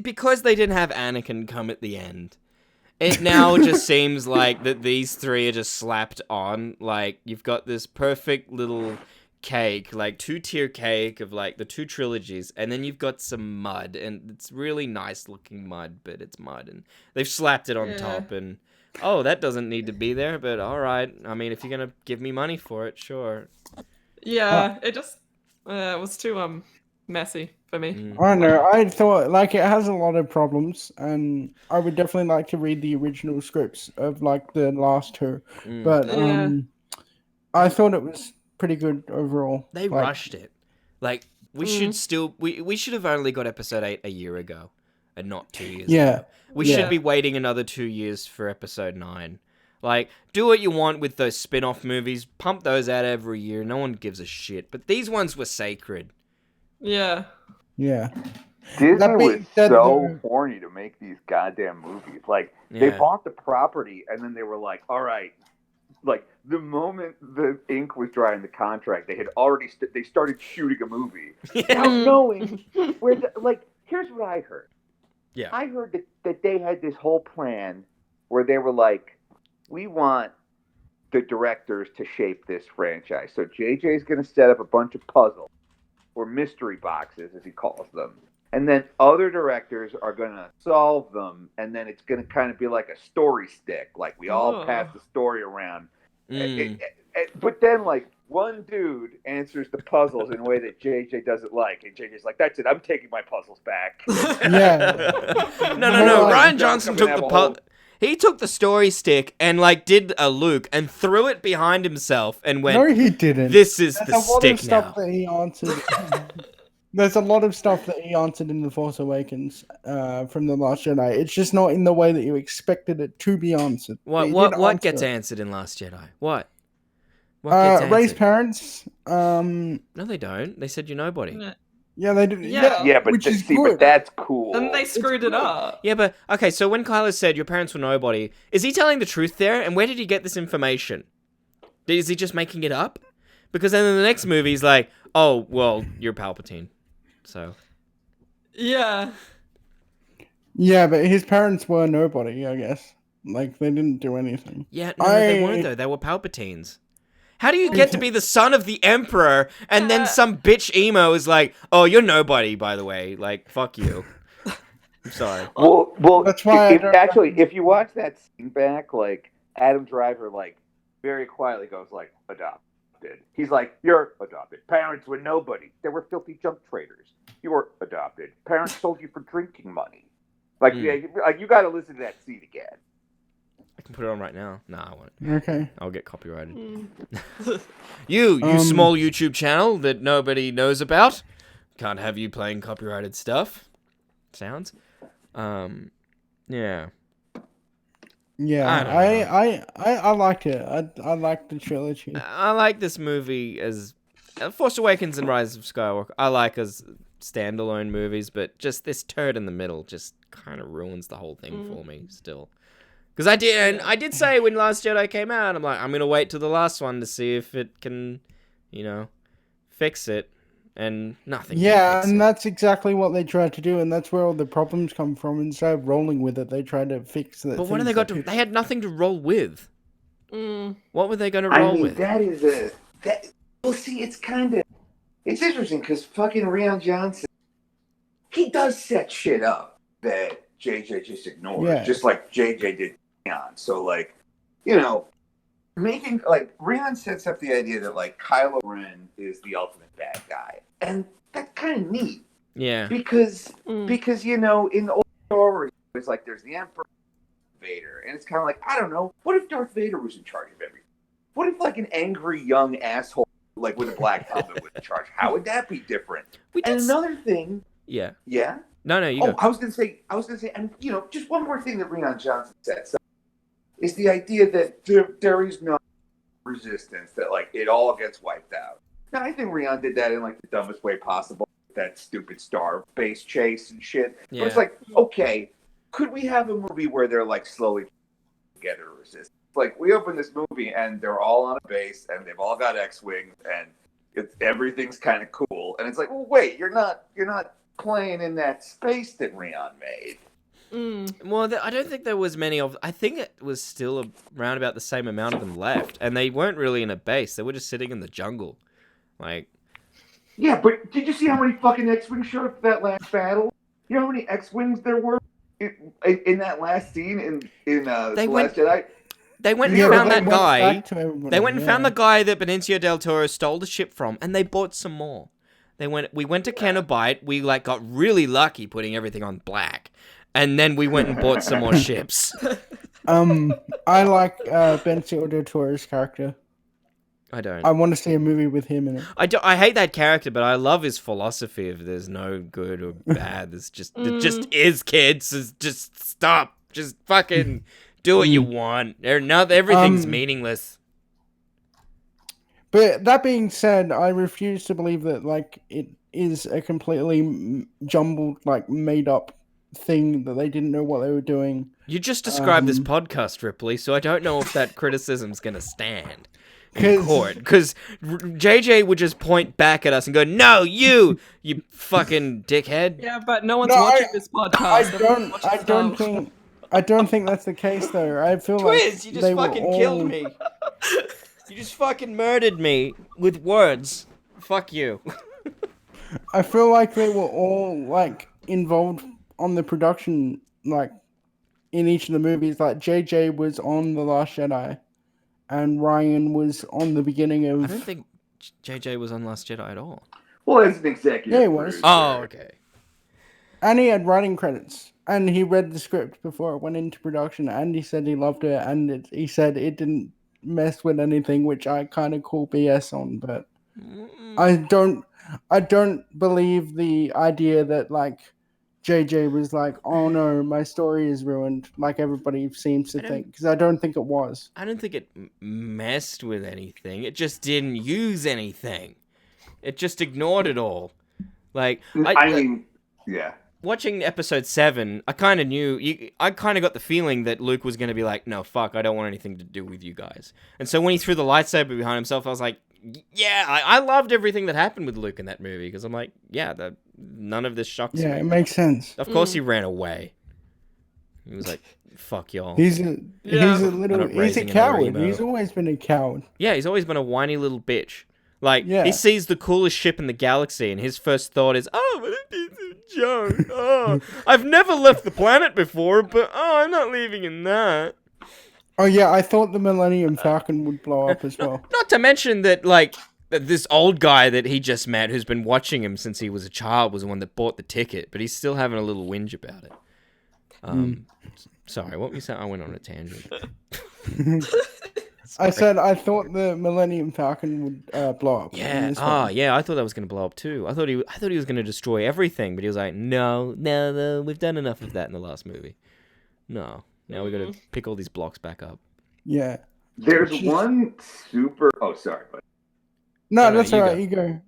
A: because they didn't have Anakin come at the end. It now just seems like that these three are just slapped on. Like you've got this perfect little cake, like 2-tier cake of like the 2 trilogies, and then you've got some mud, and it's really nice looking mud, but it's mud, and they've slapped it on top, and that doesn't need to be there, but all right. I mean, if you're gonna give me money for it, sure.
G: Yeah, it just was too messy for me.
E: I don't know. I thought like it has a lot of problems, and I would definitely like to read the original scripts of like the last 2. But
G: Yeah.
E: I thought it was pretty good overall.
A: They
E: Like,
A: rushed it. Like we should still we should have only got episode 8 a year ago, and not 2 years ago. We should be waiting another 2 years for episode 9. Like, do what you want with those spin-off movies. Pump those out every year. No one gives a shit. But these ones were sacred.
G: Yeah.
E: Yeah.
F: Disney
E: That
F: was
E: being said,
F: so horny to make these goddamn movies. Like, they
A: Yeah.
F: bought the property, and then they were like, all right. Like, the moment the ink was dry in the contract, they had already they started shooting a movie. Not knowing where here's what I heard.
A: Yeah.
F: I heard that they had this whole plan where they were like, we want the directors to shape this franchise. So JJ's going to set up a bunch of puzzles, or mystery boxes, as he calls them. And then other directors are going to solve them, and then it's going to kind of be like a story stick. Like, we all pass the story around. But then, like, one dude answers the puzzles in a way that JJ doesn't like. And JJ's like, that's it, I'm taking my puzzles back.
E: Yeah.
A: No.
E: Like,
A: Ryan Johnson took the he took the story stick and like did a Luke and threw it behind himself and went,
E: No, he didn't.
A: "This is
E: There's
A: the
E: a lot
A: stick
E: of stuff
A: now."
E: that he answered. There's a lot of stuff that he answered in The Force Awakens from The Last Jedi. It's just not in the way that you expected it to be answered. But he did
A: What
E: answer
A: gets
E: it.
A: answered in Last Jedi? What gets
E: Ray's
A: answered?
E: parents.
A: No, they don't. They said you're nobody.
E: Yeah, they do.
G: Yeah.
F: Yeah, but
E: which is
F: see,
E: good.
F: but that's cool.
G: Then they screwed it up.
A: Yeah, but okay. So when Kylo said your parents were nobody, is he telling the truth there? And where did he get this information? Is he just making it up? Because then in the next movie, he's like, "Oh, well, you're Palpatine." So
G: Yeah.
E: Yeah, but his parents were nobody, I guess. Like, they didn't do anything.
A: yeah, no, they weren't though. They were Palpatines. How do you get to be the son of the Emperor and then some bitch emo is like, "Oh, you're nobody, by the way. Like, fuck you." I'm sorry.
F: Well,
E: That's why
F: if you watch that scene back, like, Adam Driver, like, very quietly goes, like, adopted. He's like, you're adopted. Parents were nobody. They were filthy junk traders. You were adopted. Parents sold you for drinking money. Like, yeah, you got to listen to that scene again.
A: I can put it on right now. Nah, I won't.
E: Okay.
A: I'll get copyrighted. You small YouTube channel that nobody knows about. Can't have you playing copyrighted stuff. sounds. Yeah.
E: Yeah, I liked it. I liked the trilogy.
A: I like this movie as Force Awakens and Rise of Skywalker. I like as standalone movies, but just this turd in the middle just kind of ruins the whole thing for me still. Because I did say when Last Jedi came out, I'm like, I'm gonna wait till the last one to see if it can, fix it, and nothing.
E: Yeah, and that's exactly what they tried to do, and that's where all the problems come from. Instead of rolling with it, they tried to fix it.
A: But what have they got to? They had nothing to roll with. What were they going to roll with?
F: That is well, see, it's interesting because fucking Rian Johnson, he does set shit up that JJ just ignores, just like JJ did Rian. So, like, making, like, Rian sets up the idea that, like, Kylo Ren is the ultimate bad guy. And that's kind of neat.
A: Yeah.
F: Because in the old story, it's like there's the Emperor, Vader, and it's kind of like, I don't know, what if Darth Vader was in charge of everything? What if, like, an angry young asshole, like, with a black helmet was in charge? How would that be different? Another thing...
A: Yeah.
F: Yeah?
A: No, you go.
F: I was gonna say, and, just one more thing that Rian Johnson said is the idea that there is no resistance, that, like, it all gets wiped out. Now, I think Rian did that in, like, the dumbest way possible, that stupid star base chase and shit.
A: Yeah.
F: But it's like, okay, could we have a movie where they're, like, slowly together resistance? Like, we open this movie and they're all on a base and they've all got X-wings and everything's kind of cool. And it's like, well, wait, you're not playing in that space that Rian made.
A: Well, I don't think there was many of... I think it was still around about the same amount of them left, and they weren't really in a base. They were just sitting in the jungle. Like...
F: Yeah, but did you see how many fucking X-Wings showed up for that last battle? You know how many X-Wings there were in that last scene in The Last Jedi?
A: They went and found that guy. They went and found the guy that Benicio del Toro stole the ship from, and they bought some more. We went to Cenobite. We, like, got really lucky putting everything on black. And then we went and bought some more ships.
E: I like Benicio del Toro's character.
A: I don't.
E: I want to see a movie with him in it.
A: I hate that character, but I love his philosophy of there's no good or bad. It just is, kids. Just stop. Just fucking do what you want. Everything's meaningless.
E: But that being said, I refuse to believe that, like, it is a completely jumbled, like, made up thing that they didn't know what they were doing.
A: You just described this podcast, Ripley, so I don't know if that criticism's gonna stand in court. Because JJ would just point back at us and go, "No, you fucking dickhead."
G: Yeah, but no one's watching this podcast.
E: I don't think that's the case, though. I feel
A: Twizz, you just fucking killed me. You just fucking murdered me with words. Fuck you.
E: I feel like they were all, like, involved on the production, like, in each of the movies. Like, JJ was on The Last Jedi, and Ryan was on the beginning of...
A: I don't think JJ was on Last Jedi at all.
F: Well, as an executive.
E: Yeah, he was.
A: Oh, okay.
E: And he had writing credits. And he read the script before it went into production, and he said he loved it, and he said it didn't mess with anything, which I kind of call BS on, but I don't believe the idea that, like, JJ was like, oh no, my story is ruined, like everybody seems to think, because I don't think it was.
A: I don't think it messed with anything. It just didn't use anything. It just ignored it all. Like,
F: I mean, yeah.
A: Watching episode 7, I kind of knew, I kind of got the feeling that Luke was going to be like, no, fuck, I don't want anything to do with you guys. And so when he threw the lightsaber behind himself, I was like, yeah, I loved everything that happened with Luke in that movie, because I'm like, yeah, none of this shocks me.
E: Yeah, it makes sense.
A: Of course he ran away. He was like, fuck y'all.
E: He's a coward. He's always been a coward.
A: Yeah, he's always been a whiny little bitch. Like, he sees the coolest ship in the galaxy, and his first thought is, oh, but it's a joke. Oh, I've never left the planet before, but, I'm not leaving in that.
E: Oh, yeah, I thought the Millennium Falcon would blow up as well.
A: Not to mention that, like, this old guy that he just met, who's been watching him since he was a child, was the one that bought the ticket, but he's still having a little whinge about it. Sorry, what were you saying? I went on a tangent.
E: I said I thought the Millennium Falcon would blow up. in
A: Yeah.
E: this
A: Oh,
E: one.
A: yeah. I thought that was gonna blow up too. I thought he was gonna destroy everything, but he was like, no, we've done enough of that in the last movie. No, now we gotta pick all these blocks back up.
E: Yeah.
F: There's
E: Which is-
F: one super. Oh, sorry, but
E: No,
A: No,
E: that's
A: you
E: alright.
A: go.
E: You go.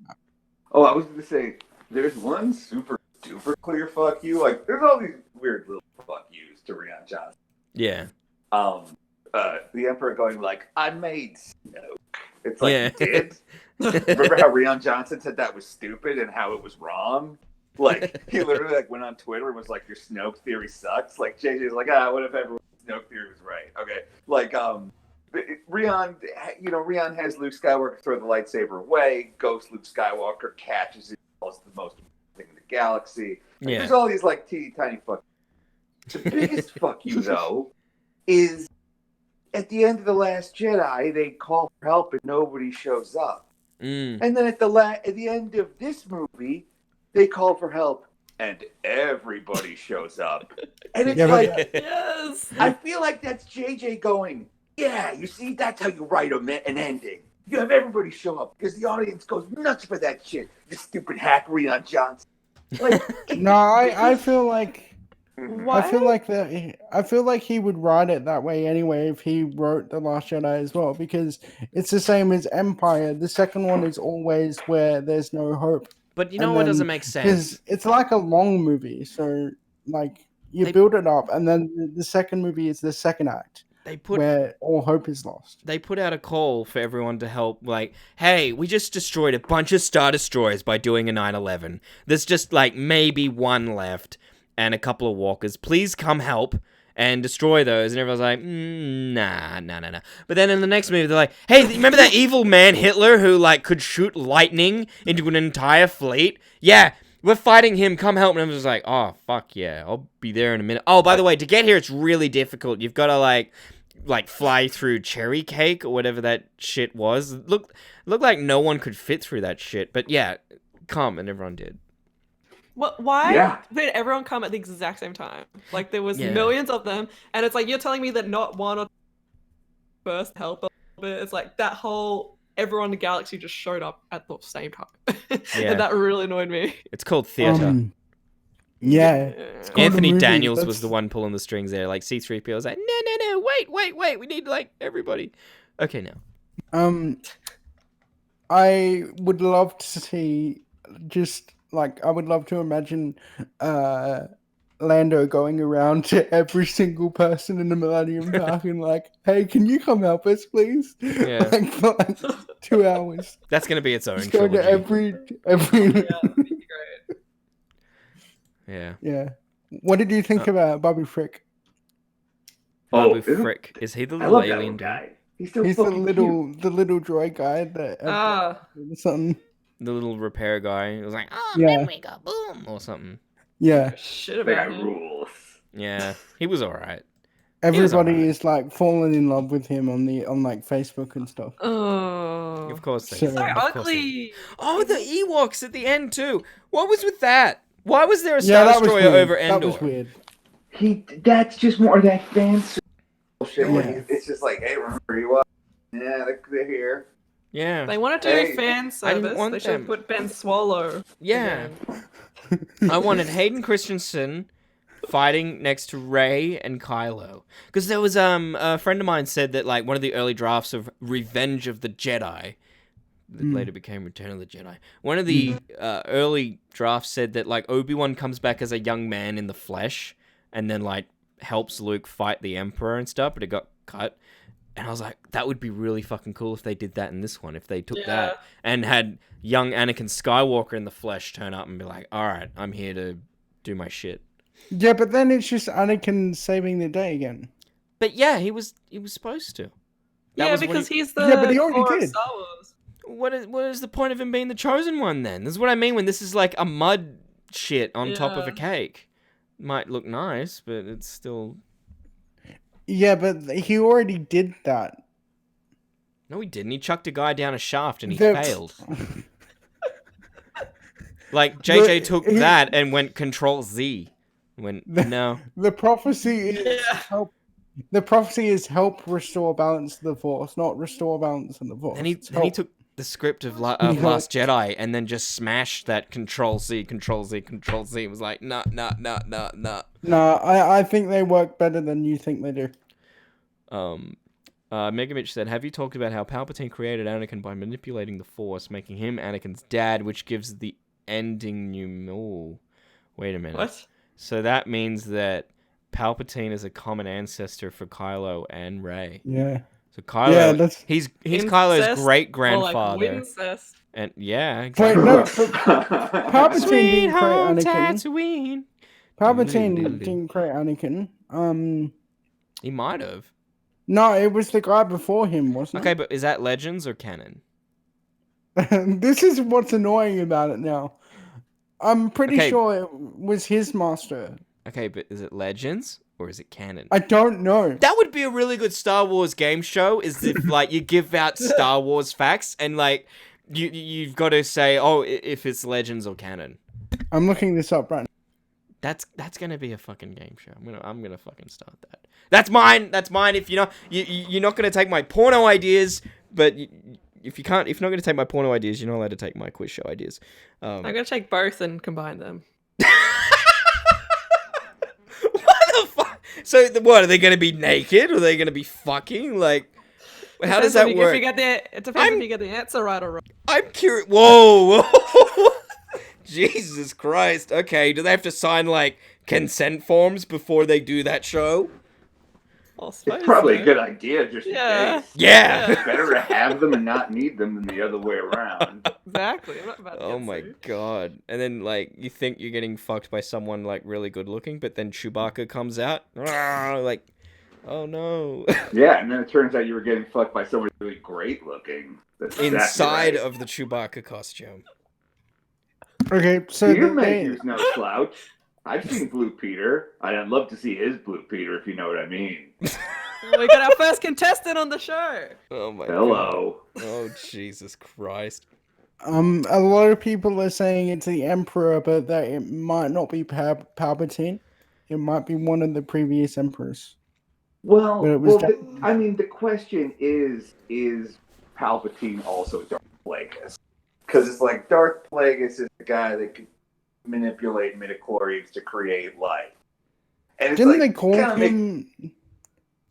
F: oh, I was gonna say there's one super duper clear fuck you. Like, there's all these weird little fuck yous to Rian Johnson.
A: Yeah.
F: The Emperor going like, "I made Snoke." It's like,
A: Yeah.
F: you did. Remember how Rian Johnson said that was stupid and how it was wrong? Like, he literally like went on Twitter and was like, "Your Snoke theory sucks." Like, JJ's like, what if everyone's Snoke theory was right? Okay, like, Rian, Rian has Luke Skywalker throw the lightsaber away. Ghost Luke Skywalker catches it. It's the most important thing in the galaxy. Like,
A: Yeah.
F: there's all these like teeny tiny fuck. The biggest fuck you though is at the end of The Last Jedi, they call for help and nobody shows up.
A: Mm.
F: And then at the end of this movie, they call for help and everybody shows up. And it's
E: Yeah, but-
F: like,
G: Yes.
F: I feel like that's JJ going, yeah, you see, that's how you write an ending. You have everybody show up because the audience goes nuts for that shit. You stupid hackery on Johnson. Like,
E: No, I feel like
G: Why?
E: I feel like he would write it that way anyway if he wrote The Last Jedi as well, because it's the same as Empire. The second one is always where there's no hope.
A: But you know
E: And
A: what
E: then-
A: doesn't make sense?
E: Because it's like a long movie, so like you
A: They-
E: build it up, and then the second movie is the second act
A: They put
E: where all hope is lost.
A: they put out a call for everyone to help, like, hey, we just destroyed a bunch of Star Destroyers by doing a 9/11. There's just, like, maybe one left and a couple of walkers. Please come help and destroy those. And everyone's like, nah. But then in the next movie, they're like, hey, remember that evil man Hitler who, like, could shoot lightning into an entire fleet? Yeah, we're fighting him. Come help. And I'm just like, oh, fuck yeah. I'll be there in a minute. Oh, by the way, to get here, it's really difficult. You've got to, like fly through cherry cake or whatever that shit was. Looked like no one could fit through that shit. But yeah, come, and everyone did.
G: What? Why
F: Yeah.
G: did everyone come at the exact same time? Like there was
A: Yeah.
G: millions of them, and it's like you're telling me that not one or first help, but it's like that whole everyone in the galaxy just showed up at the same time,
A: Yeah.
G: and that really annoyed me.
A: It's called theater.
E: Yeah.
G: Yeah.
E: called
A: Anthony
E: a movie,
A: Daniels was
E: that's-
A: the one pulling the strings there. Like C-3PO was like, no, wait, we need like everybody. Okay, now.
E: I would love to see I would love to imagine Lando going around to every single person in the Millennium Falcon like, hey, can you come help us, please?
A: Yeah.
E: Like for like 2 hours.
A: That's gonna be its own
E: Just go to
A: trilogy.
E: every
G: Yeah, that'd be great.
A: Yeah.
E: Yeah. What did you think about Bobby Frick?
A: Babu
F: isn't-
A: Frick. Is he the
F: I
A: little
F: love that
A: alien
F: little
A: dude?
F: guy. He's so
E: He's the
F: fucking
E: little droid guy that something.
A: The little repair guy. It was like, oh,
E: Yeah.
A: memory got boom or something.
E: Yeah.
G: Shit
F: cute. That
G: about
F: guy
G: him.
F: rules.
A: Yeah, he was alright.
E: Everybody
A: alright.
E: is like falling in love with him on like Facebook and stuff.
G: Oh,
A: Of course they
E: So-
A: did.
G: so
A: Of course they did.
G: ugly.
A: Oh, the Ewoks at the end too. What was with that? Why was there a
E: Yeah,
A: Star
E: that was
A: Destroyer
E: weird.
A: over
E: That
A: Endor?
E: was weird.
F: That's just more of that fan bullshit.
E: Yeah.
F: It's just like, hey, remember you up? Yeah, they're here.
A: Yeah.
G: They wanted to
F: Hey,
G: do fan
A: I didn't
G: service.
A: want
G: They should
A: them.
G: have put Ben Swallow.
A: Yeah.
G: again.
A: I wanted Hayden Christensen fighting next to Rey and Kylo. Because there was a friend of mine said that like one of the early drafts of Revenge of the Jedi that later became Return of the Jedi. One of the early drafts said that like Obi-Wan comes back as a young man in the flesh and then like helps Luke fight the Emperor and stuff, but it got cut. And I was like, that would be really fucking cool if they did that in this one. If they took that and had young Anakin Skywalker in the flesh turn up and be like, all right, I'm here to do my shit.
E: Yeah, but then it's just Anakin saving the day again.
A: But yeah, he was supposed to. That
G: Yeah,
A: was what
G: because
A: he-
G: he's the
E: Yeah, but he already
G: core of
E: did.
G: Star Wars.
A: What is the point of him being the chosen one then? This is what I mean when this is like a mud shit on top of a
G: Yeah.
A: cake. Might look nice, but it's still...
E: Yeah, but he already did that.
A: No, he didn't. He chucked a guy down a shaft and he
E: The-
A: failed. Like, JJ
E: The-
A: took
E: he-
A: that and went Control Z. Went, no.
E: The prophecy is
G: Yeah.
E: help. The prophecy is help restore balance to the Force, not restore balance in the Force.
A: Then he took the script of Last Jedi and then just smashed that Control Z, Control Z, Control Z. It was like, nah.
E: No, I think they work better than you think they do.
A: Megamitch said, have you talked about how Palpatine created Anakin by manipulating the Force, making him Anakin's dad, which gives the ending new... Wait a minute.
G: What?
A: So that means that Palpatine is a common ancestor for Kylo and Rey.
E: Yeah.
A: So Kylo, he's Kylo's great grandfather.
G: Or like Wincest.
A: And yeah,
E: Wait,
A: exactly.
E: no, Palpatine
A: Sweet
E: didn't create
A: home
E: Anakin.
A: Tatooine.
E: Palpatine didn't create Anakin.
A: He might have.
E: No, it was the guy before him, wasn't
A: Okay, but is that Legends or canon?
E: it? This is what's annoying about it now. I'm pretty sure it was his master.
A: Okay, but is it Legends or is it canon?
E: I don't know.
A: That would be a really good Star Wars game show. Is if like you give out Star Wars facts and like you've got to say, oh, if it's Legends or canon.
E: I'm looking this up right now.
A: That's gonna be a fucking game show. I'm gonna fucking start that. That's mine. If you're not gonna take my porno ideas, but if you're not gonna take my porno ideas, you're not allowed to take my quiz show ideas.
G: I'm gonna take both and combine them.
A: So what, are they going to be naked? Or are they going to be fucking? Like, how does that work?
G: It depends if you get the answer right or wrong.
A: I'm curious. Whoa. Jesus Christ. Okay, do they have to sign, like, consent forms before they do that show?
F: It's probably a good idea, just in case.
A: Yeah.
F: It's better to have them and not need them than the other way around.
G: Exactly. I'm not about to
A: Oh my god. And then, like, you think you're getting fucked by someone, like, really good looking, but then Chewbacca comes out. Like, oh no.
F: Yeah, and then it turns out you were getting fucked by someone really great looking. That's
A: Inside
F: exactly
A: of the Chewbacca costume.
E: Okay, so
F: Your maker's no slouch. I've seen Blue Peter. I'd love to see his Blue Peter, if you know what I mean.
G: We got our first contestant on the show.
A: Oh my
F: Hello.
A: god. Oh, Jesus Christ.
E: a lot of people are saying it's the Emperor, but that it might not be Palpatine. It might be one of the previous emperors.
F: Well,
E: But it was
F: the question is Palpatine also Darth Plagueis? Because it's like Darth Plagueis is the guy that could manipulate midichlorians to create life. And it's
E: Didn't
F: like,
E: they call him?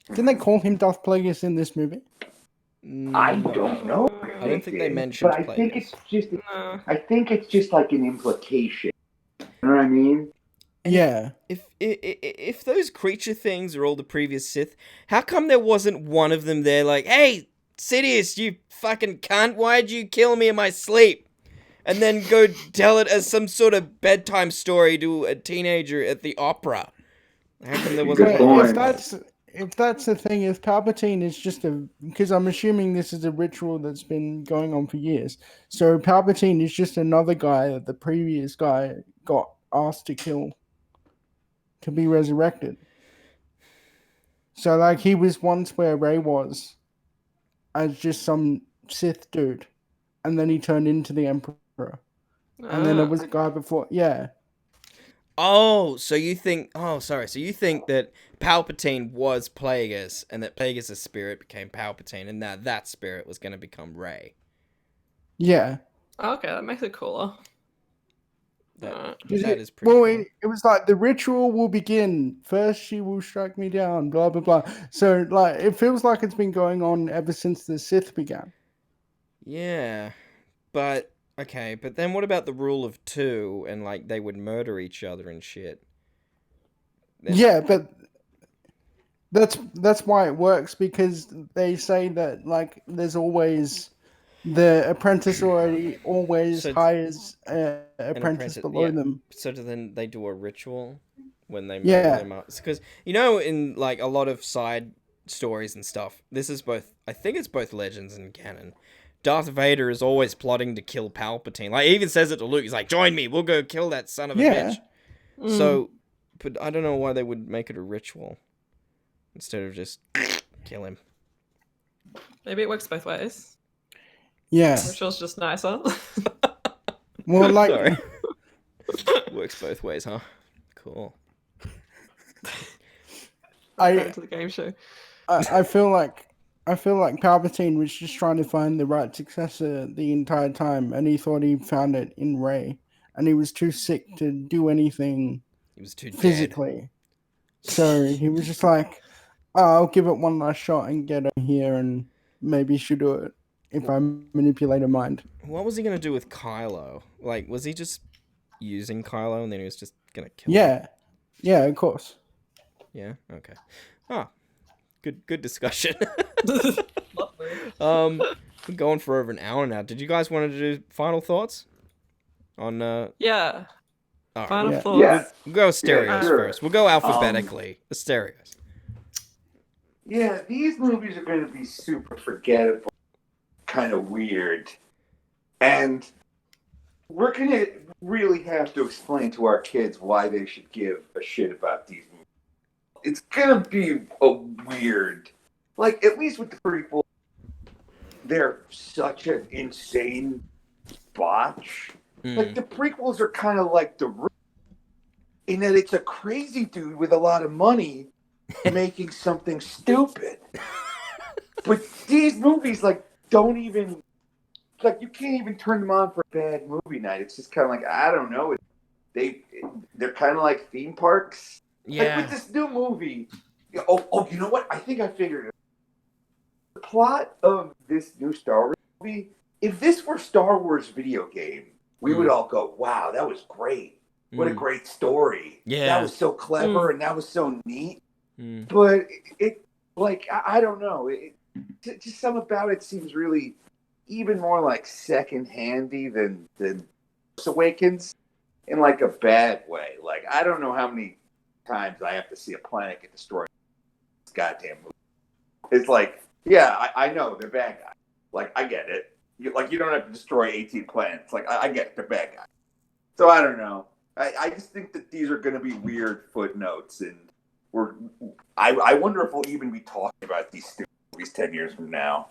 E: Didn't they call him Darth Plagueis in this movie?
F: I don't know.
A: I don't think they mentioned
F: but I think it's just.
G: No.
F: I think it's just like an implication. You know what I mean?
E: Yeah.
A: If those creature things are all the previous Sith, how come there wasn't one of them there like, hey, Sidious, you fucking cunt, why'd you kill me in my sleep? And then go tell it as some sort of bedtime story to a teenager at the opera. How come there wasn't
F: Good
A: one?
F: point.
E: If that's the thing, if Palpatine is just because I'm assuming this is a ritual that's been going on for years. So Palpatine is just another guy that the previous guy got asked to kill to be resurrected. So like he was once where Rey was as just some Sith dude, and then he turned into the Emperor, and then there was a guy before. Yeah.
A: Oh, so you think... Oh, sorry. So you think that Palpatine was Plagueis, and that Plagueis' spirit became Palpatine, and that spirit was going to become Rey.
E: Yeah.
G: Okay, that makes it cooler.
A: That is pretty
E: Well,
A: cool.
E: it was like the ritual will begin. First, she will strike me down. Blah blah blah. So, like, it feels like it's been going on ever since the Sith began.
A: Yeah, but... Okay, but then what about the rule of two, and, like, they would murder each other and shit?
E: Yeah, but that's why it works, because they say that, like, there's always... The apprentice always hires an apprentice below them.
A: So then they do a ritual when they murder them up. Because, you know, in, like, a lot of side stories and stuff, this is both... I think it's both Legends and canon. Darth Vader is always plotting to kill Palpatine. Like, he even says it to Luke. He's like, join me. We'll go kill that son of a bitch. So, but I don't know why they would make it a ritual instead of just kill him.
G: Maybe it works both ways.
E: Yeah.
G: Ritual's just nicer.
E: Well, like...
A: Sorry. Works both ways, huh? Cool.
G: Going to the game show.
E: I feel like Palpatine was just trying to find the right successor the entire time, and he thought he found it in Rey, and he was too sick to do anything.
A: He was too
E: physically. So he was just like, I'll give it one last shot and get her here, and maybe she'll do it if I manipulate her mind.
A: What was he gonna do with Kylo? Like, was he just using Kylo and then he was just gonna kill him?
E: Yeah. Yeah, of course.
A: Yeah. Okay. Oh, good discussion.
G: Lovely.
A: We're going for over an hour now. Did you guys want to do final thoughts on?
G: Yeah.
A: All right.
G: Final
E: Yeah.
G: thoughts.
F: Yeah.
A: We'll go Asterios
F: Yeah, sure.
A: first. We'll go alphabetically. Asterios.
F: Yeah, these movies are going to be super forgettable, kind of weird. And we're going to really have to explain to our kids why they should give a shit about these movies. It's going to be a weird, like, at least with the prequel, they're such an insane botch. Like, the prequels are kind of like the Room, in that it's a crazy dude with a lot of money making something stupid. But these movies, like, don't even, like, you can't even turn them on for a bad movie night. It's just kind of like, I don't know. They're kind of like theme parks.
A: Yeah.
F: Like, with this new movie, oh, you know what? I think I figured it. The plot of this new Star Wars movie, if this were Star Wars video game, we would all go, wow, that was great. What a great story.
A: Yeah.
F: That was so clever and that was so neat. But it like, I don't know. Just something about it seems really even more like second-handy than Force Awakens in like a bad way. Like, I don't know how many times I have to see a planet get destroyed in this goddamn movie. It's like, yeah, I know they're bad guys. Like, I get it. You don't have to destroy 18 planets. Like, I get it, they're bad guys. So I don't know. I just think that these are going to be weird footnotes, and I wonder if we'll even be talking about these stupid movies 10 years from now.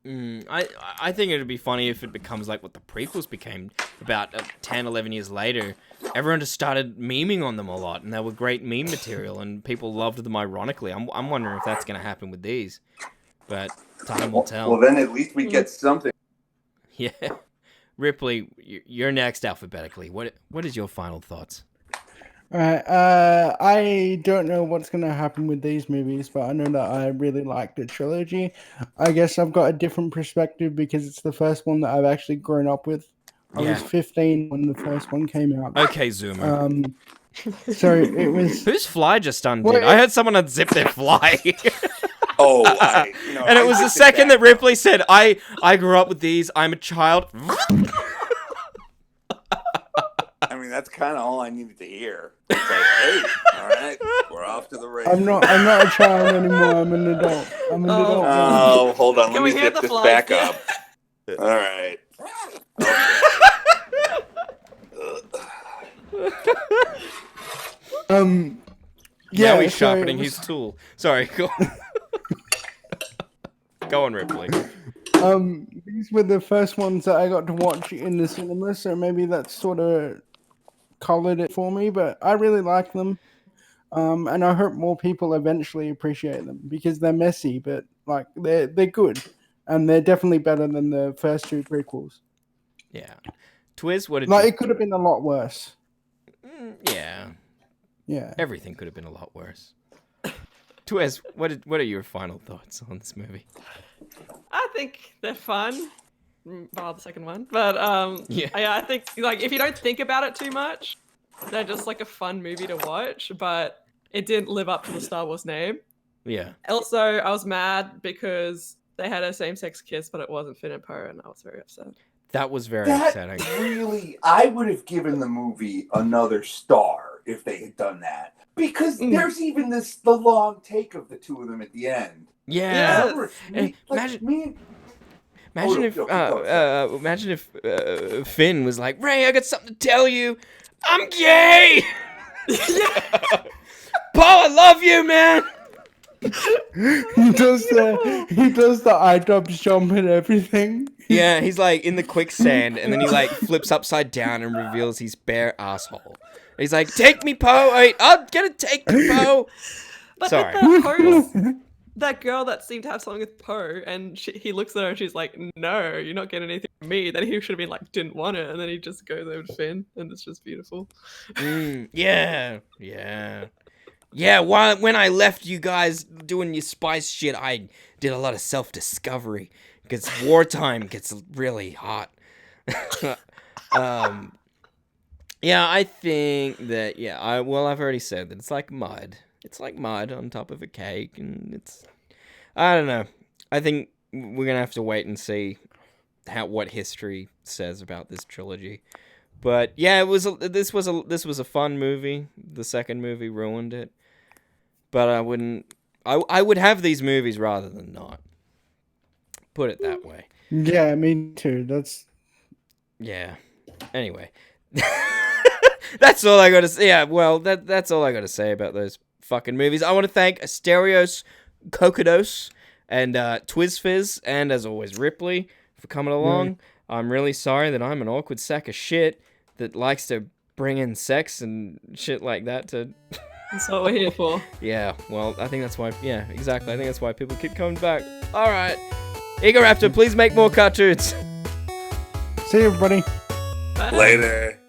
A: I think it'd be funny if it becomes like what the prequels became about 10, 11 years later. Everyone just started memeing on them a lot, and they were great meme material, and people loved them ironically. I'm wondering if that's going to happen with these, but time will tell.
F: Well, then at least we get something.
A: Yeah. Ripley, you're next alphabetically. What is your final thoughts?
E: Alright, I don't know what's going to happen with these movies, but I know that I really like the trilogy. I guess I've got a different perspective because it's the first one that I've actually grown up with. I was 15 when the first one came out.
A: Okay, Zoomer.
E: So it was...
A: Whose fly just undid? I heard someone unzip their fly.
F: Oh,
A: and it was the second that Ripley said, I grew up with these, I'm a child.
F: I mean, that's kind of all I needed to hear. It's like, hey, all right, we're off to the races.
E: I'm not a child anymore, I'm an adult. I'm an adult.
F: Oh, hold on, let
G: Can
F: me
G: we hear
F: zip
G: the
F: this
G: flies?
F: back up. All right.
A: Yeah, he's
E: so
A: sharpening
E: it was-
A: his tool. Sorry, go on. Go on, Ripley.
E: These were the first ones that I got to watch in the cinema, so maybe that sort of colored it for me, but I really like them. And I hope more people eventually appreciate them because they're messy, but like they're good. And they're definitely better than the first two prequels.
A: Yeah. Twizz, what did
E: Like
A: you...
E: it could have been a lot worse.
A: Yeah.
E: Yeah.
A: Everything could have been a lot worse. Twizz, what are your final thoughts on this movie?
G: I think they're fun. Bar the second one, but
A: Yeah.
G: I think like if you don't think about it too much, they're just like a fun movie to watch. But it didn't live up to the Star Wars name.
A: Yeah.
G: Also, I was mad because they had a same-sex kiss, but it wasn't Finn and Poe, and I was very upset.
A: That was very
F: That
A: upsetting.
F: really, I would have given the movie another star if they had done that. Because there's even the long take of the two of them at the end.
A: Yeah.
G: Yes.
A: And imagine if Finn was like, Ray, I got something to tell you. I'm gay. Paul, I love you, man.
E: He does the eye-dubs jump and everything.
A: Yeah, he's like in the quicksand, and then he like flips upside down and reveals his bare asshole. He's like, "Take me, Poe! I'm gonna take you, Poe!"
G: But
A: Sorry.
G: that girl that seemed to have something with Poe, and he looks at her and she's like, "No, you're not getting anything from me." Then he should have been like, "Didn't want it," and then he just goes over to Finn, and it's just beautiful.
A: Yeah. When I left you guys doing your spice shit, I did a lot of self-discovery because wartime gets really hot. Yeah, I think that, I've already said that it's like mud. It's like mud on top of a cake, and I don't know. I think we're gonna have to wait and see what history says about this trilogy. But yeah, this was a fun movie. The second movie ruined it. But I would have these movies rather than not. Put it that way.
E: Yeah, me too.
A: Yeah. Anyway. That's all I gotta say. Yeah, well, that's all I gotta say about those fucking movies. I want to thank Asterios Kokkinos and TwizzFizz, and as always, Ripley, for coming along. I'm really sorry that I'm an awkward sack of shit that likes to bring in sex and shit like that to...
G: That's what we're here for.
A: Yeah, well, I think that's why... Yeah, exactly. I think that's why people keep coming back. Alright. Egoraptor, please make more cartoons.
E: See you, everybody.
G: Bye.
C: Later.